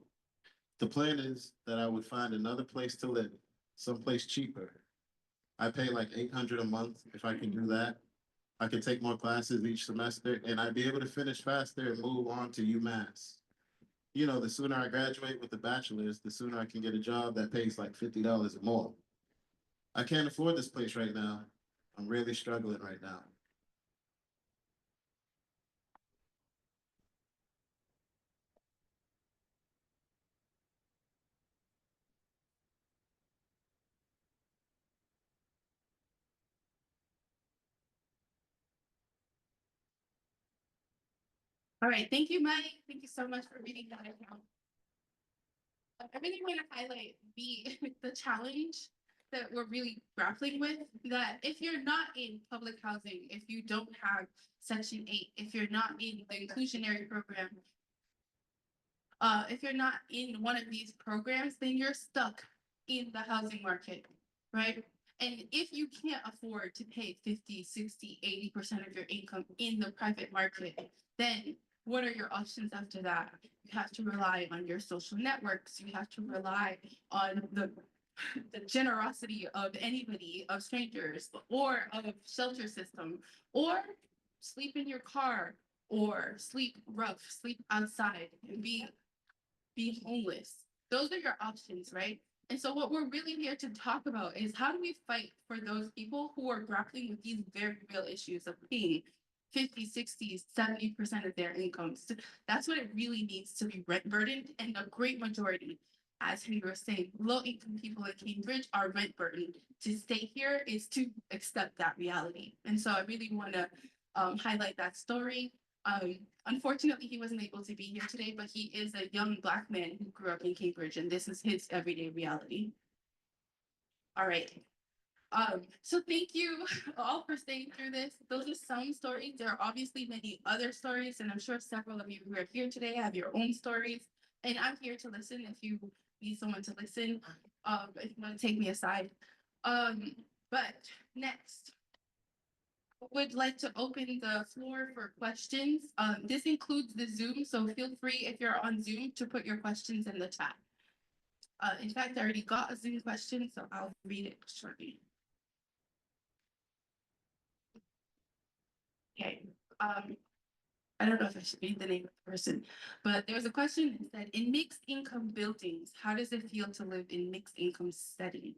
The plan is that I would find another place to live, someplace cheaper. I pay like $800 a month if I can do that. I can take more classes each semester, and I'd be able to finish faster and move on to UMass. You know, the sooner I graduate with the bachelor's, the sooner I can get a job that pays like $50 or more. I can't afford this place right now. I'm really struggling right now. All right, thank you, Mike. Thank you so much for reading that account. I really want to highlight the challenge that we're really grappling with, that if you're not in public housing, if you don't have Section 8, if you're not in the inclusionary program, if you're not in one of these programs, then you're stuck in the housing market, right? And if you can't afford to pay 50, 60, 80% of your income in the private market, then what are your options after that? You have to rely on your social networks. You have to rely on the the generosity of anybody, of strangers, or of shelter system, or sleep in your car, or sleep rough, sleep outside, and be homeless. Those are your options, right? And so what we're really here to talk about is how do we fight for those people who are grappling with these very real issues of paying 50, 60, 70% of their incomes. That's what it really needs to be rent burdened. And a great majority, as we were saying, low income people in Cambridge are rent burdened. To stay here is to accept that reality. And so I really want to highlight that story. Unfortunately, he wasn't able to be here today, but he is a young Black man who grew up in Cambridge, and this is his everyday reality. All right. So thank you all for staying through this. Those are some stories. There are obviously many other stories, and I'm sure several of you who are here today have your own stories. And I'm here to listen if you need someone to listen, if you want to take me aside. But next, would like to open the floor for questions. This includes the Zoom, so feel free if you're on Zoom to put your questions in the chat. In fact, I already got a Zoom question, so I'll read it shortly. Okay, I don't know if I should read the name of the person, but there was a question that said, in mixed income buildings, how does it feel to live in mixed income setting?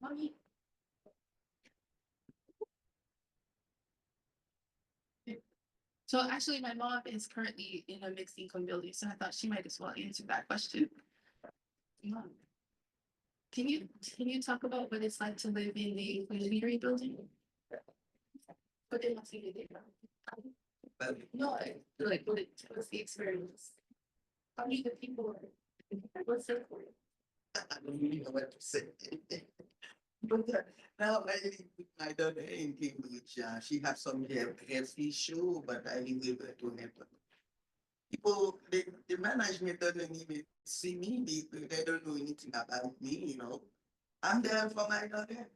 Mommy? So actually, my mom is currently in a mixed income building, so I thought she might as well answer that question. Mom, can you talk about what it's like to live in the inclusionary building? What they must be no, like what's the experience? How many the people are? What's it for you? I don't really know what to say. But now I live with my daughter in Cambridge. She has some health issue, but I live with her to help her. People, the management doesn't even see me because they don't know anything about me, you know. I'm there for my daughter,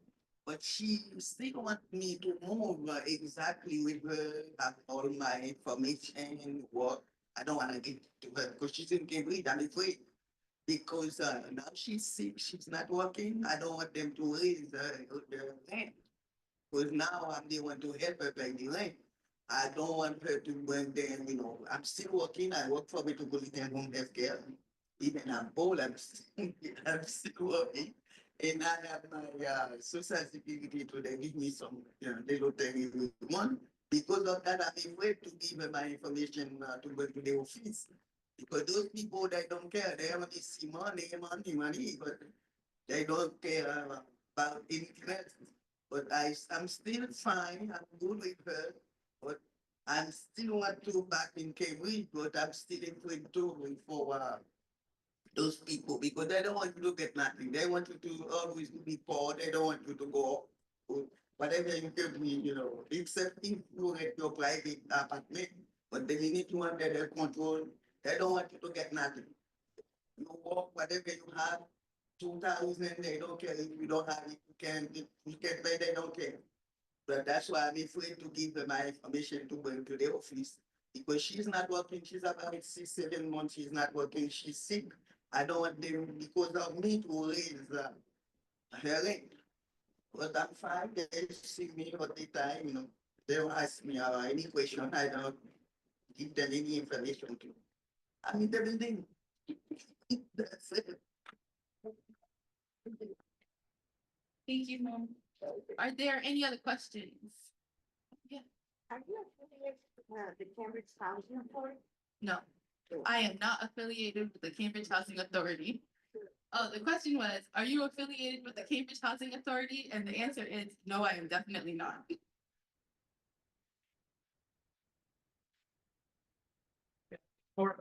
but she still wants me to move exactly with her, have all my information, work. I don't want to give to her because she's in Cambridge. I'm afraid because now she's sick, she's not working. I don't want them to raise the rent because now I'm the one to help her pay the rent. I don't want her to bring them, you know. I'm still working. I work for Metropolitan Home Health Care. Even I'm old, I'm still working. And I have my social security to they give me some little thing every month. Because of that, I'm afraid to give her my information to go to the office. Because those people, they don't care. They only see money, money, money, but they don't care about anything else. But I'm still fine. I'm good with her. But I'm still want to back in Cambridge, but I'm still afraid to for those people because they don't want you to get nothing. They want you to always be poor. They don't want you to go whatever you give me, you know, except if you get your private apartment, but they need to under their control. They don't want you to get nothing. You work whatever you have, 2,000, they don't care if you don't have it, you can pay, they don't care. But that's why I'm afraid to give them my information to go to the office because she's not working. She's about 6, 7 months. She's not working. She's sick. I don't want them because of me to raise her rent. But I'm fine. They see me all the time. You know, they don't ask me any question. I don't give them any information to. I'm in the building. That's it. Thank you, Mom. Are there any other questions? Yeah. Are you affiliated with the Cambridge Housing Authority? No, I am not affiliated with the Cambridge Housing Authority. Oh, the question was, are you affiliated with the Cambridge Housing Authority? And the answer is, no, I am definitely not. More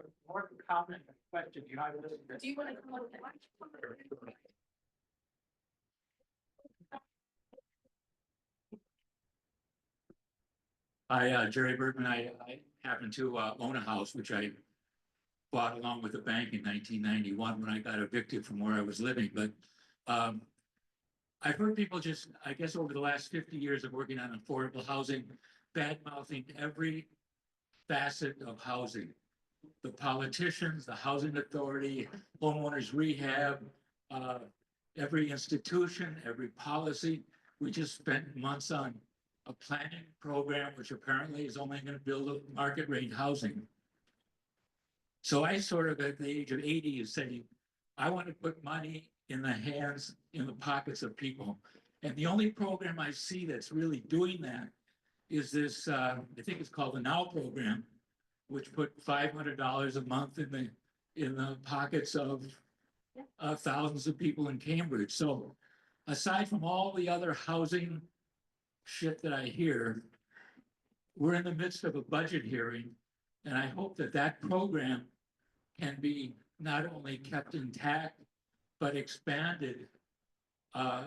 comment, question, you have. Do you want to come up with that? Hi, Jerry Bergman. I happen to own a house, which I bought along with a bank in 1991 when I got evicted from where I was living. But I've heard people just, I guess over the last 50 years of working on affordable housing, bad mouthing every facet of housing the politicians, the housing authority, homeowners rehab, every institution, every policy. We just spent months on a planning program, which apparently is only going to build a market rate housing. So I sort of at the age of 80 is saying, I want to put money in the hands, in the pockets of people. And the only program I see that's really doing that is this, I think it's called the Now program, which put $500 a month in the pockets of thousands of people in Cambridge. So aside from all the other housing shit that I hear, we're in the midst of a budget hearing, and I hope that that program can be not only kept intact, but expanded.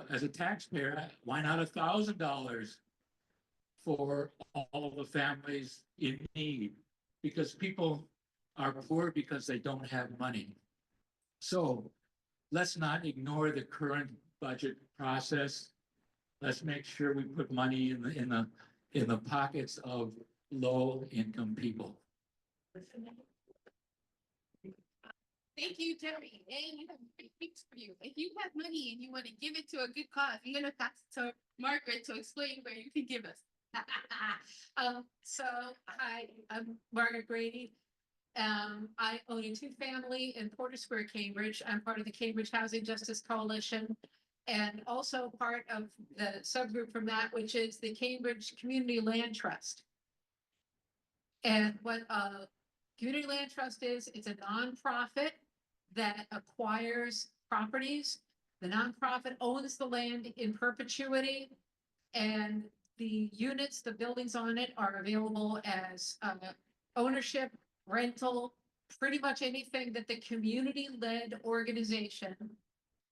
As a taxpayer, why not $1,000 for all of the families in need? Because people are poor because they don't have money. So let's not ignore the current budget process. Let's make sure we put money in the pockets of low-income people. Thank you, Terry. And you have great tips for you. If you have money and you want to give it to a good cause, I'm gonna pass it to Margaret to explain where you can give us. So hi, I'm Margaret Grady. I own a two-family in Porter Square, Cambridge. I'm part of the Cambridge Housing Justice Coalition and also part of the subgroup from that, which is the Cambridge Community Land Trust. And what Community Land Trust is, it's a nonprofit that acquires properties. The nonprofit owns the land in perpetuity, and the units, the buildings on it are available as ownership, rental, pretty much anything that the community-led organization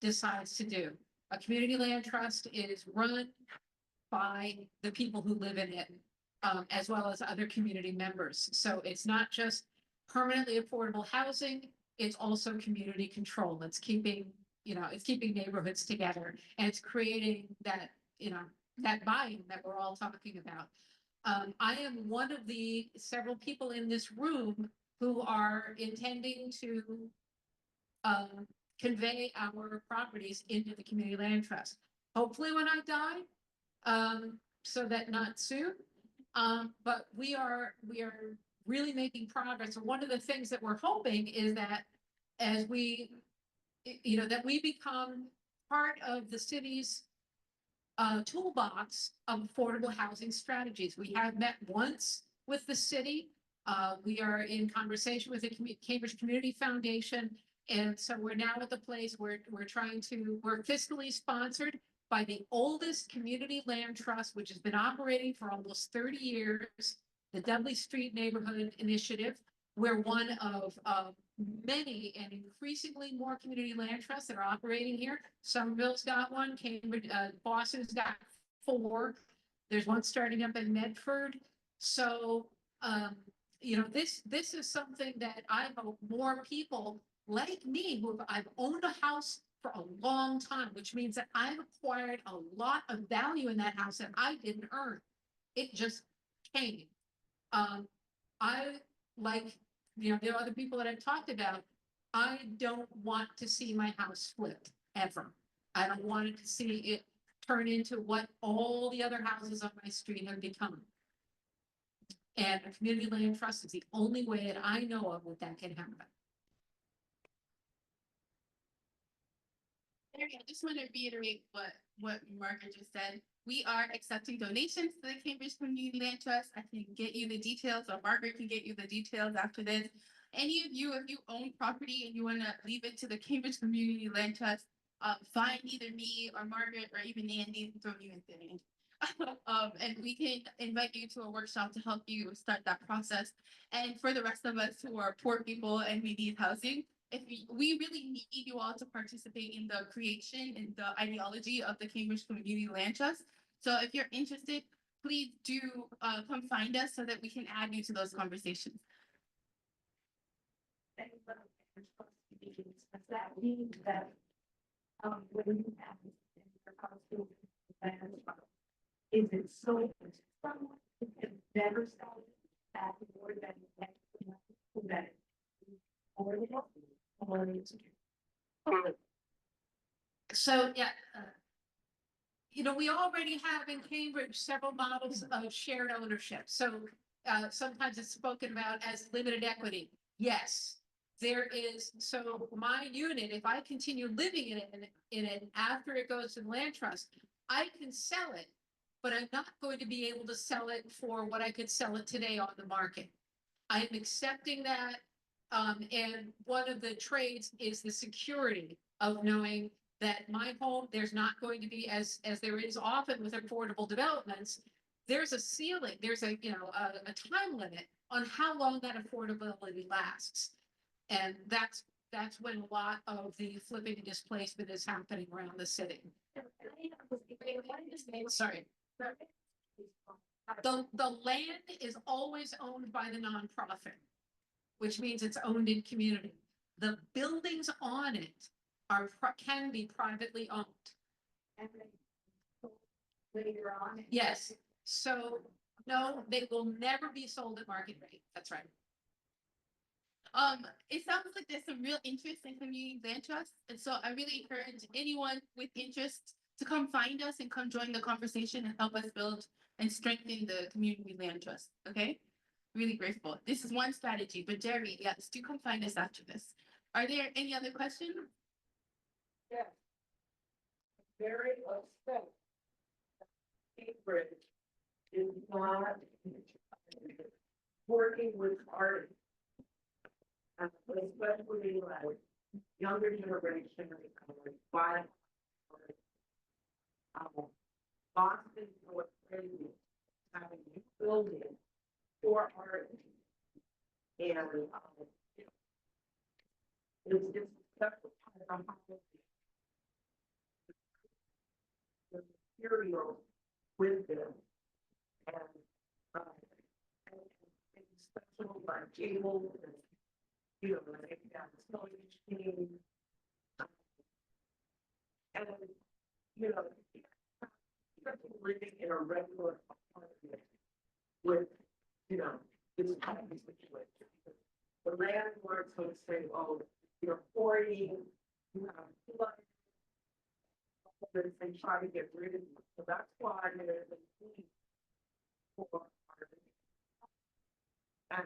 decides to do. A community land trust is run by the people who live in it, as well as other community members. So it's not just permanently affordable housing, it's also community control. It's keeping, it's keeping neighborhoods together, and it's creating that, that buy-in that we're all talking about. I am one of the several people in this room who are intending to convey our properties into the community land trust. Hopefully when I die, so that not soon. But we are really making progress. And one of the things that we're hoping is that as we, that we become part of the city's toolbox of affordable housing strategies. We have met once with the city. We are in conversation with the Cambridge Community Foundation. And so we're now at the place where we're fiscally sponsored by the oldest community land trust, which has been operating for almost 30 years, the Dudley Street Neighborhood Initiative. We're one of many and increasingly more community land trusts that are operating here. Somerville's got one, Cambridge, Boston's got 4. There's one starting up in Medford. So, this is something that I hope more people like me, I've owned a house for a long time, which means that I've acquired a lot of value in that house that I didn't earn. It just came. I like, the other people that I've talked about, I don't want to see my house flipped ever. I don't want to see it turn into what all the other houses on my street have become. And a community land trust is the only way that I know of that can happen. Mary, I just want to reiterate what Margaret just said. We are accepting donations to the Cambridge Community Land Trust. I can get you the details, or Margaret can get you the details after this. Any of you, if you own property and you want to leave it to the Cambridge Community Land Trust, find either me or Margaret or even Andy and throw you in there. And we can invite you to a workshop to help you start that process. And for the rest of us who are poor people and we need housing, we really need you all to participate in the creation and the ideology of the Cambridge Community Land Trust. So if you're interested, please do come find us so that we can add you to those conversations. Does that mean that when you have your costume is it so someone can better sell it at more than that So, yeah. You know, we already have in Cambridge several models of shared ownership. So sometimes it's spoken about as limited equity. Yes, there is. So my unit, if I continue living in it after it goes to the land trust, I can sell it, but I'm not going to be able to sell it for what I could sell it today on the market. I'm accepting that. And one of the trades is the security of knowing that my home, there's not going to be as there is often with affordable developments, there's a ceiling, there's a, you know, a time limit on how long that affordability lasts. And that's when a lot of the flipping and displacement is happening around the city. Sorry. The land is always owned by the nonprofit, which means it's owned in community. The buildings on it can be privately owned. Later on. Yes, so no, they will never be sold at market rate. That's right. It sounds like there's some real interest in community land trusts, and so I really encourage anyone with interest to come find us and come join the conversation and help us build and strengthen the community land trust. Okay, really grateful. This is one strategy, but Jerry, yes, do come find us after this. Are there any other questions? Yes. Very upset. Cambridge is not working with artists. Especially like younger generation, why Boston North Crazy having new building for art. And it's just such a part of the material with them. And special like tables and you know, like sewing machine. And you know, living in a regular apartment with, you know, this kind of situation. The landlords would say, oh, you're 40, you have flood. They try to get rid of you. So that's why there's a need for art. And I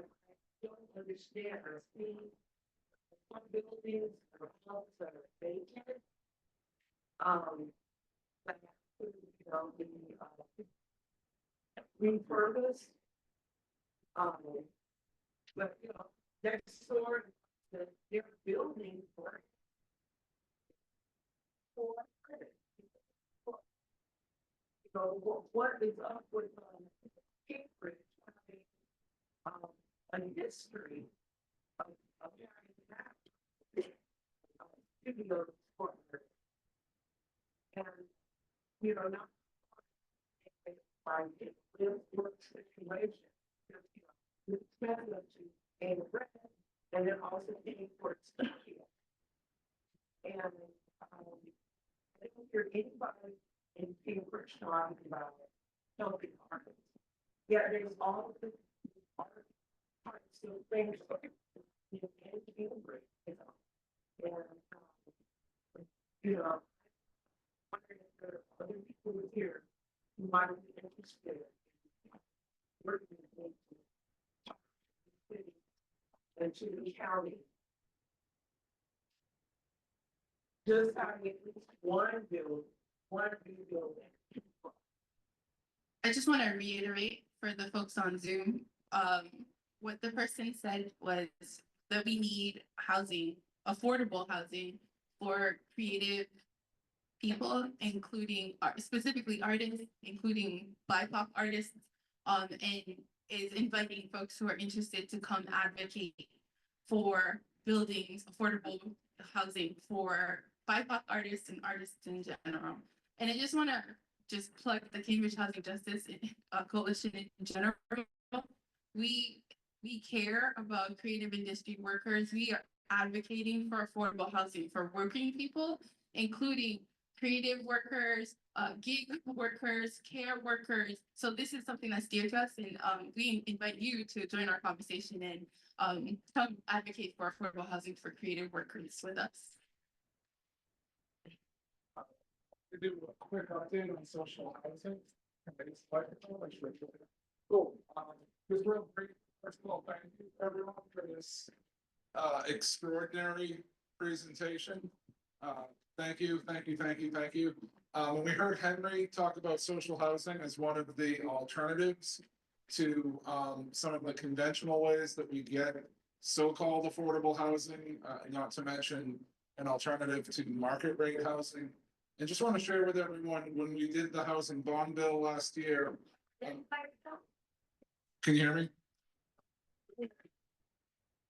don't understand. I see some buildings or homes that are vacant. That could, you know, be repurposed. But you know, next door, they're building for credit. You know, what is up with Cambridge having a history of studios for art. And you know, not by it live work situation. It's expensive to pay the rent and then also paying for its studio. And I don't hear anybody in Cambridge talking about helping artists. Yeah, there's all the art still things in Cambridge, you know. And you know, I'm wondering if there are other people here who might be interested in working with the city and to the county. Just having at least one new building. I just want to reiterate for the folks on Zoom, what the person said was that we need housing, affordable housing for creative people, including specifically artists, including BIPOC artists, and is inviting folks who are interested to come advocate for buildings, affordable housing for BIPOC artists and artists in general. And I just want to plug the Cambridge Housing Justice Coalition in general. We care about creative industry workers. We are advocating for affordable housing for working people, including creative workers, gig workers, care workers. So this is something that's dear to us, and we invite you to join our conversation and come advocate for affordable housing for creative workers with us. To do a quick update on social housing. Cool. This real great. First of all, thank you everyone for this extraordinary presentation. Thank you. When we heard Henry talk about social housing as one of the alternatives to some of the conventional ways that we get so-called affordable housing, not to mention an alternative to market rate housing. And just want to share with everyone, when we did the housing bond bill last year. Can you hear me?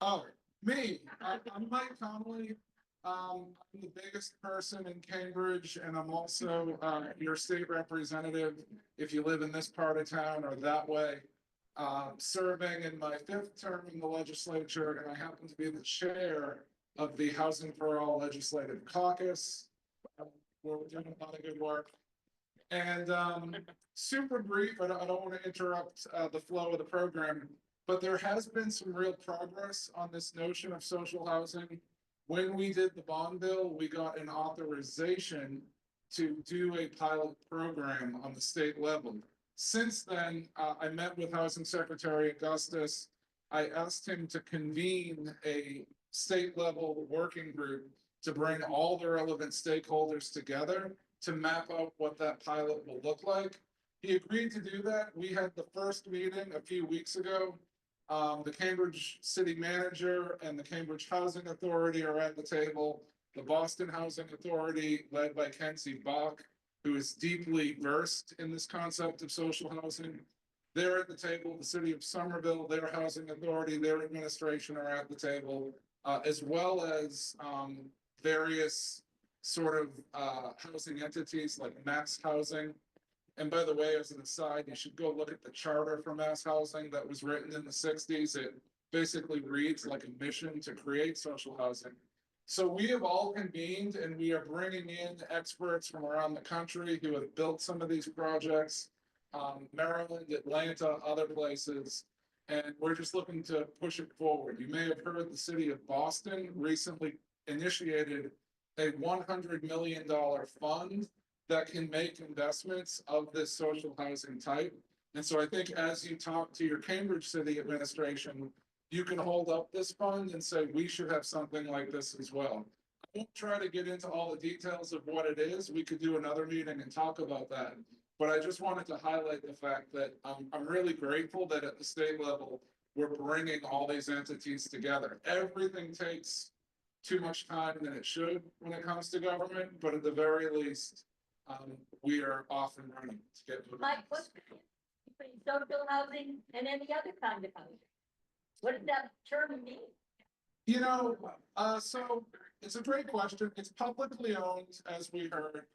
Oh, me, I'm Mike Connolly. I'm the biggest person in Cambridge, and I'm also your state representative if you live in this part of town or that way. Serving in my 5th term in the legislature, and I happen to be the chair of the Housing for All Legislative Caucus, where we're doing a lot of good work. And super brief, I don't want to interrupt the flow of the program, but there has been some real progress on this notion of social housing. When we did the bond bill, we got an authorization to do a pilot program on the state level. Since then, I met with Housing Secretary Augustus. I asked him to convene a state level working group to bring all the relevant stakeholders together to map out what that pilot will look like. He agreed to do that. We had the first meeting a few weeks ago. The Cambridge City Manager and the Cambridge Housing Authority are at the table. The Boston Housing Authority, led by Kenzie Bach, who is deeply versed in this concept of social housing. They're at the table. The City of Somerville, their housing authority, their administration are at the table, as well as various sort of housing entities like Mass Housing. And by the way, as an aside, you should go look at the charter for Mass Housing that was written in the 60s. It basically reads like a mission to create social housing. So we have all convened, and we are bringing in experts from around the country who have built some of these projects, Maryland, Atlanta, other places. And we're just looking to push it forward. You may have heard the city of Boston recently initiated a $100 million fund that can make investments of this social housing type. And so I think as you talk to your Cambridge City administration, you can hold up this fund and say, we should have something like this as well. I won't try to get into all the details of what it is. We could do another meeting and talk about that. But I just wanted to highlight the fact that I'm really grateful that at the state level, we're bringing all these entities together. Everything takes too much time than it should when it comes to government, but at the very least, we are off and running to get to Mike, what's the difference between social housing and any other kind of housing? What does that term mean? You know, so it's a great question. It's publicly owned, as we heard.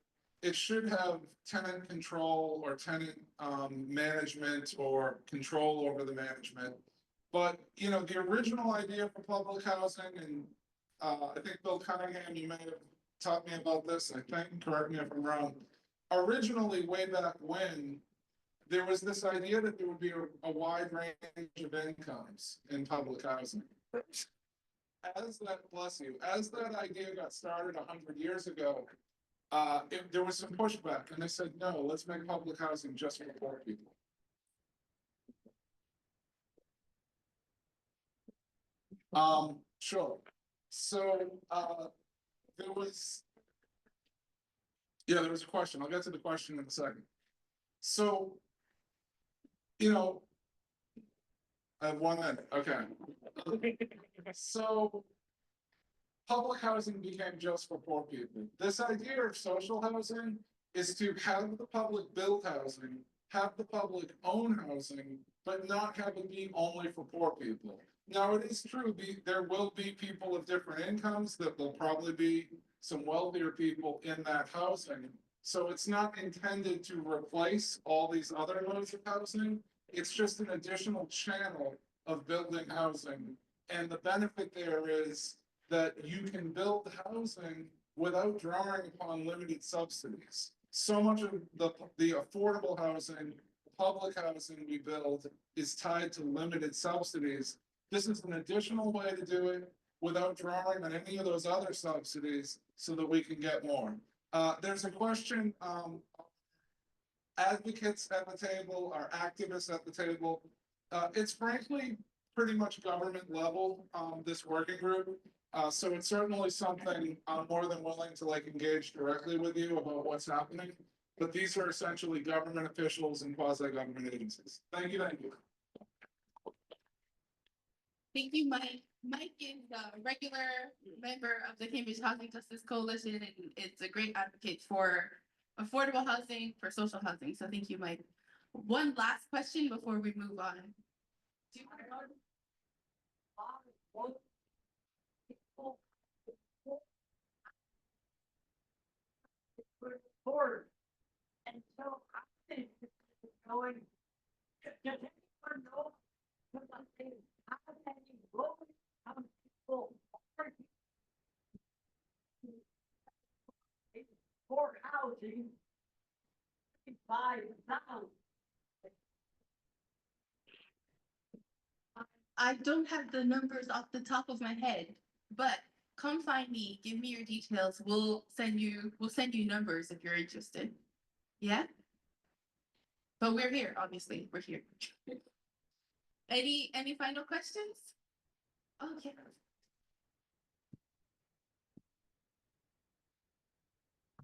It should have tenant control or tenant management or control over the management. But, you know, the original idea for public housing, and I think Bill Cunningham, you may have taught me about this, I think, correct me if I'm wrong. Originally, way back when, there was this idea that there would be a wide range of incomes in public housing. As that, bless you, as that idea got started 100 years ago, there was some pushback, and they said, no, let's make public housing just for poor people. Sure. So, there was a question. I'll get to the question in a second. So, you know, I have 1 minute. Okay. So, public housing became just for poor people. This idea of social housing is to have the public build housing, have the public own housing, but not have it be only for poor people. Now, it is true, there will be people of different incomes, that there'll probably be some wealthier people in that housing. So it's not intended to replace all these other modes of housing. It's just an additional channel of building housing. And the benefit there is that you can build housing without drawing upon limited subsidies. So much of the affordable housing, public housing we build is tied to limited subsidies. This is an additional way to do it without drawing on any of those other subsidies so that we can get more. There's a question, advocates at the table, our activists at the table. It's frankly pretty much government level, this working group. So it's certainly something I'm more than willing to like engage directly with you about what's happening. But these are essentially government officials and quasi-government agencies. Thank you, thank you. Thank you, Mike. Mike is a regular member of the Cambridge Housing Justice Coalition, and it's a great advocate for affordable housing, for social housing. So thank you, Mike. One last question before we move on. Do you want to know? Forward. And so I think it's going, does anyone know? Because I'm saying, how many low income people are for housing? 5,000. I don't have the numbers off the top of my head, but come find me, give me your details. We'll send you numbers if you're interested. Yeah? But we're here, obviously, we're here. Any final questions? Okay.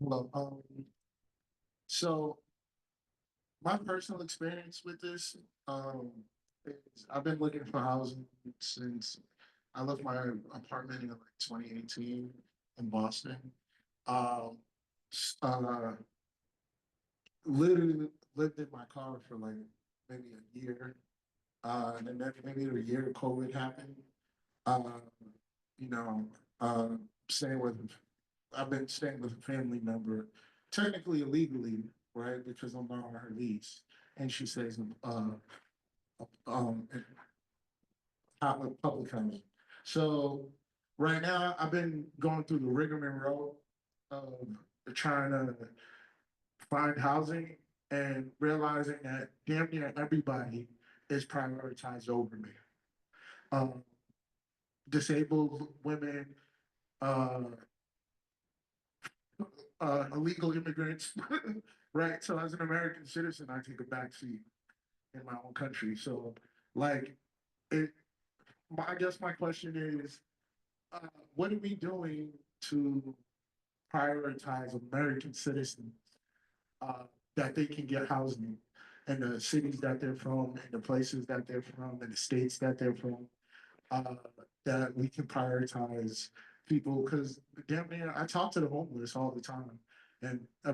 Well, so my personal experience with this, is I've been looking for housing since I left my apartment in like 2018 in Boston. Literally lived in my car for like maybe a year. And then maybe a year COVID happened. You know, I've been staying with a family member, technically illegally, right? Because I'm not on her lease. And she says, public housing. So right now I've been going through the rigmarole of trying to find housing and realizing that damn near everybody is prioritized over me. Disabled women, illegal immigrants, right? So as an American citizen, I take a backseat in my own country. So like, I guess my question is, what are we doing to prioritize American citizens that they can get housing in the cities that they're from, in the places that they're from, in the states that they're from, that we can prioritize people, because damn near I talk to the homeless all the time, and a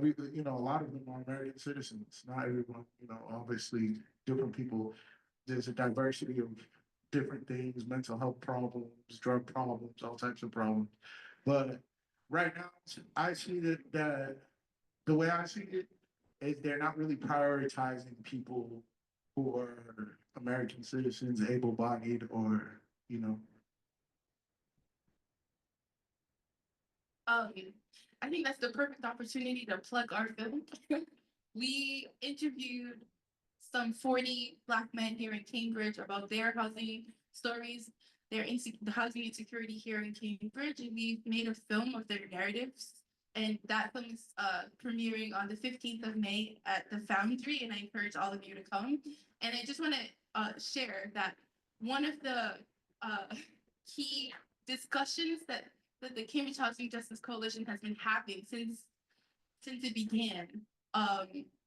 lot of them are American citizens. Not everyone, obviously different people. There's a diversity of different things, mental health problems, drug problems, all types of problems. But right now, I see that the way I see it is they're not really prioritizing people who are American citizens, able-bodied, or, I think that's the perfect opportunity to plug our film. We interviewed some 40 Black men here in Cambridge about their housing stories, the housing insecurity here in Cambridge, and we've made a film of their narratives. And that film is premiering on the 15th of May at the Foundry, and I encourage all of you to come. And I just want to share that one of the key discussions that the Cambridge Housing Justice Coalition has been having since it began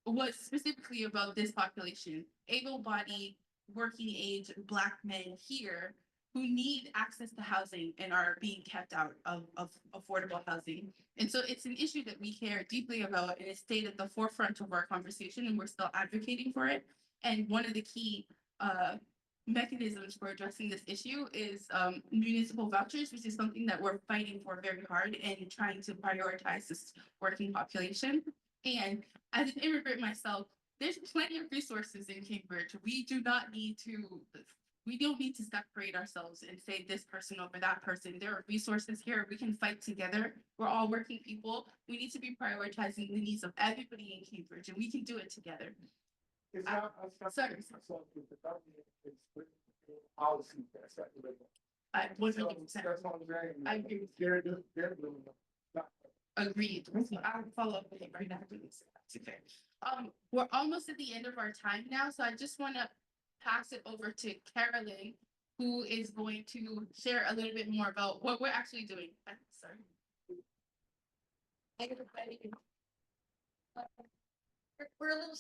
was specifically about this population, able-bodied, working-age Black men here who need access to housing and are being kept out of affordable housing. And so it's an issue that we care deeply about, and it's stayed at the forefront of our conversation, and we're still advocating for it. And one of the key mechanisms for addressing this issue is municipal vouchers, which is something that we're fighting for very hard and trying to prioritize this working population. And as an immigrant myself, there's plenty of resources in Cambridge. We do not need to We don't need to separate ourselves and say this person over that person. There are resources here. We can fight together. We're all working people. We need to be prioritizing the needs of everybody in Cambridge, and we can do it together. It's I- not, I'm sorry. myself with the government, it's with the policy that's at the level. I was So that's what I'm saying. I agree with They're doing it. Not- agreed. So I'll follow up with you right after this. Okay. We're almost at the end of our time now, so I just want to pass it over to Carolyn, who is going to share a little bit more about what we're actually doing. Sorry. Hey, everybody. We're a little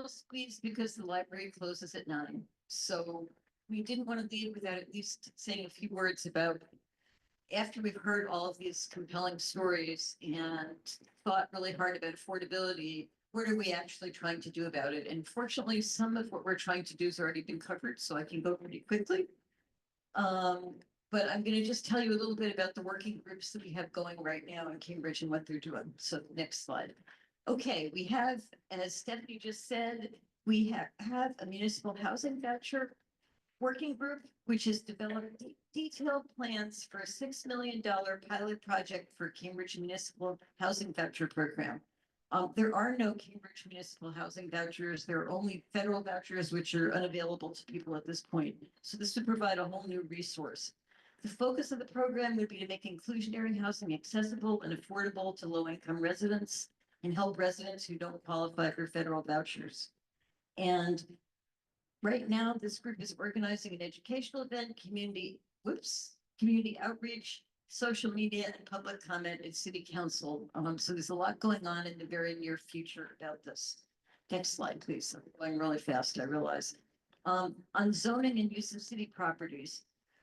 squeezed because the library closes at 9. So we didn't want to leave without at least saying a few words about, after we've heard all of these compelling stories and thought really hard about affordability, what are we actually trying to do about it? And fortunately, some of what we're trying to do has already been covered, so I can go pretty quickly. But I'm going to just tell you a little bit about the working groups that we have going right now in Cambridge and what they're doing. So next slide. Okay, we have, as Stephanie just said, we have a municipal housing voucher working group, which has developed detailed plans for a $6 million pilot project for Cambridge Municipal Housing Voucher Program. There are no Cambridge Municipal Housing Vouchers. There are only federal vouchers, which are unavailable to people at this point. So this would provide a whole new resource. The focus of the program would be to make inclusionary housing accessible and affordable to low-income residents and help residents who don't qualify for federal vouchers. And right now, this group is organizing an educational event, community outreach, social media, and public comment at City Council. So there's a lot going on in the very near future about this. Next slide, please. I'm going really fast, I realize. On zoning and use of city properties,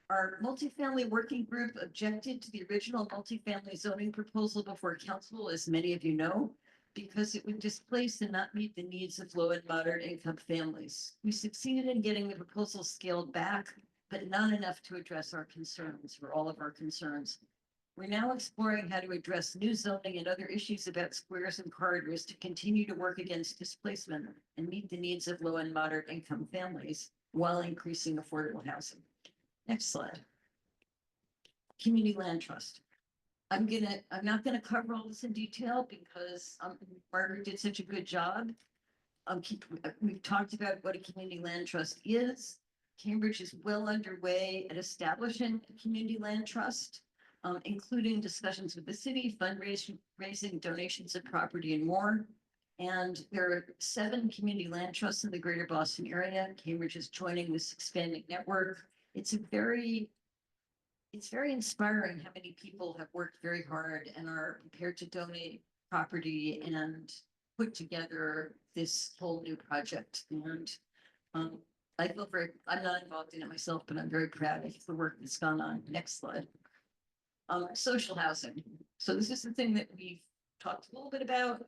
our multifamily working group objected to the original multifamily zoning proposal before council, as many of you know, because it would displace and not meet the needs of low and moderate income families. We succeeded in getting the proposal scaled back, but not enough to address our concerns, or all of our concerns. We're now exploring how to address new zoning and other issues about squares and corridors to continue to work against displacement and meet the needs of low and moderate income families while increasing affordable housing. Next slide. Community Land Trust. I'm not gonna cover all this in detail because Margaret did such a good job. We've talked about what a community land trust is. Cambridge is well underway at establishing a community land trust, including discussions with the city, fundraising, donations of property, and more. And there are 7 community land trusts in the greater Boston area. Cambridge is joining this expanding network. It's very inspiring how many people have worked very hard and are prepared to donate property and put together this whole new project. And I feel I'm not involved in it myself, but I'm very proud of the work that's gone on. Next slide. Social housing. So this is the thing that we've talked a little bit about.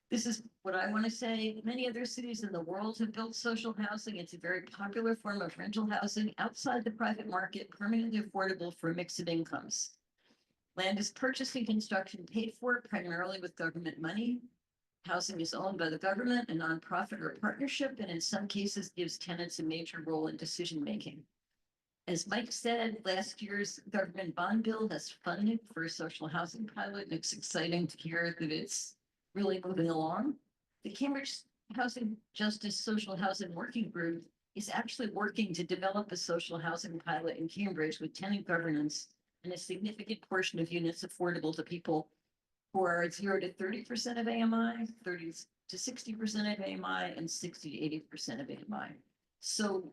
This is what I want to say. Many other cities in the world have built social housing. It's a very popular form of rental housing outside the private market, permanently affordable for a mix of incomes. Land is purchased and construction paid for primarily with government money. Housing is owned by the government, a nonprofit, or a partnership, and in some cases gives tenants a major role in decision-making. As Mike said, last year's government bond bill has funded for a social housing pilot, and it's exciting to hear that it's really moving along. The Cambridge Housing Justice Social Housing Working Group is actually working to develop a social housing pilot in Cambridge with tenant governance and a significant portion of units affordable to people who are 0 to 30% of AMI, 30 to 60% of AMI, and 60 to 80% of AMI. So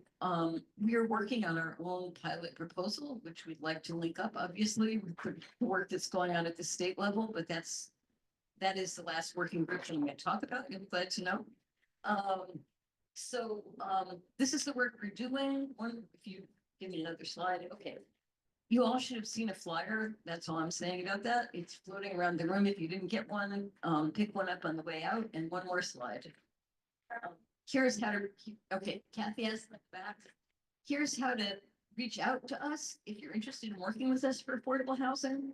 we are working on our own pilot proposal, which we'd like to link up, obviously, with the work that's going on at the state level, but that is the last working group I'm going to talk about. I'm glad to know. This is the work we're doing. If you give me another slide, okay. You all should have seen a flyer. That's all I'm saying about that. It's floating around the room. If you didn't get one, pick one up on the way out. And one more slide. Here's how to, okay, Kathy has the back. Here's how to reach out to us if you're interested in working with us for affordable housing.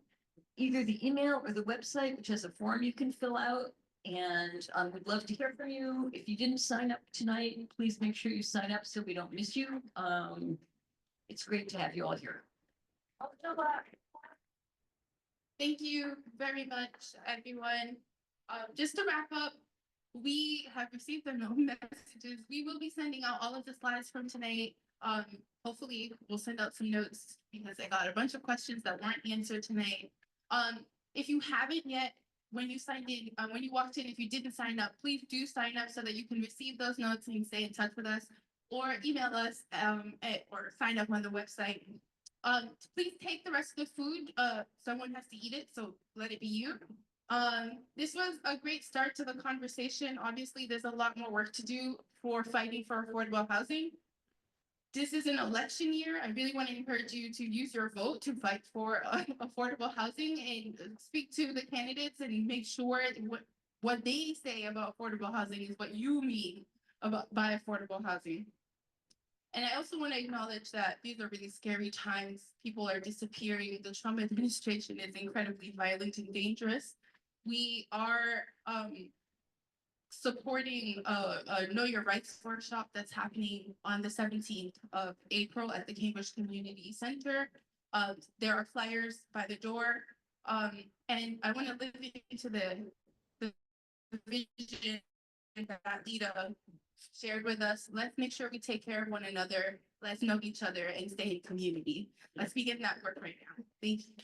Either the email or the website, which has a form you can fill out. And we'd love to hear from you. If you didn't sign up tonight, please make sure you sign up so we don't miss you. It's great to have you all here. Thank you very much, everyone. Just to wrap up, we have received the no messages. We will be sending out all of the slides from tonight. Hopefully we'll send out some notes because I got a bunch of questions that weren't answered tonight. If you haven't yet, when you signed in, when you walked in, if you didn't sign up, please do sign up so that you can receive those notes and stay in touch with us, or email us, or sign up on the website. Please take the rest of the food. Someone has to eat it, so let it be you. This was a great start to the conversation. Obviously, there's a lot more work to do for fighting for affordable housing. This is an election year. I really want to encourage you to use your vote to fight for affordable housing and speak to the candidates and make sure what they say about affordable housing is what you mean by affordable housing. And I also want to acknowledge that these are really scary times. People are disappearing. The Trump administration is incredibly violent and dangerous. We are supporting a Know Your Rights workshop that's happening on the 17th of April at the Cambridge Community Center. There are flyers by the door. And I want to live into the vision that Lita shared with us. Let's make sure we take care of one another. Let's know each other and stay in community. Let's begin that work right now. Thank you.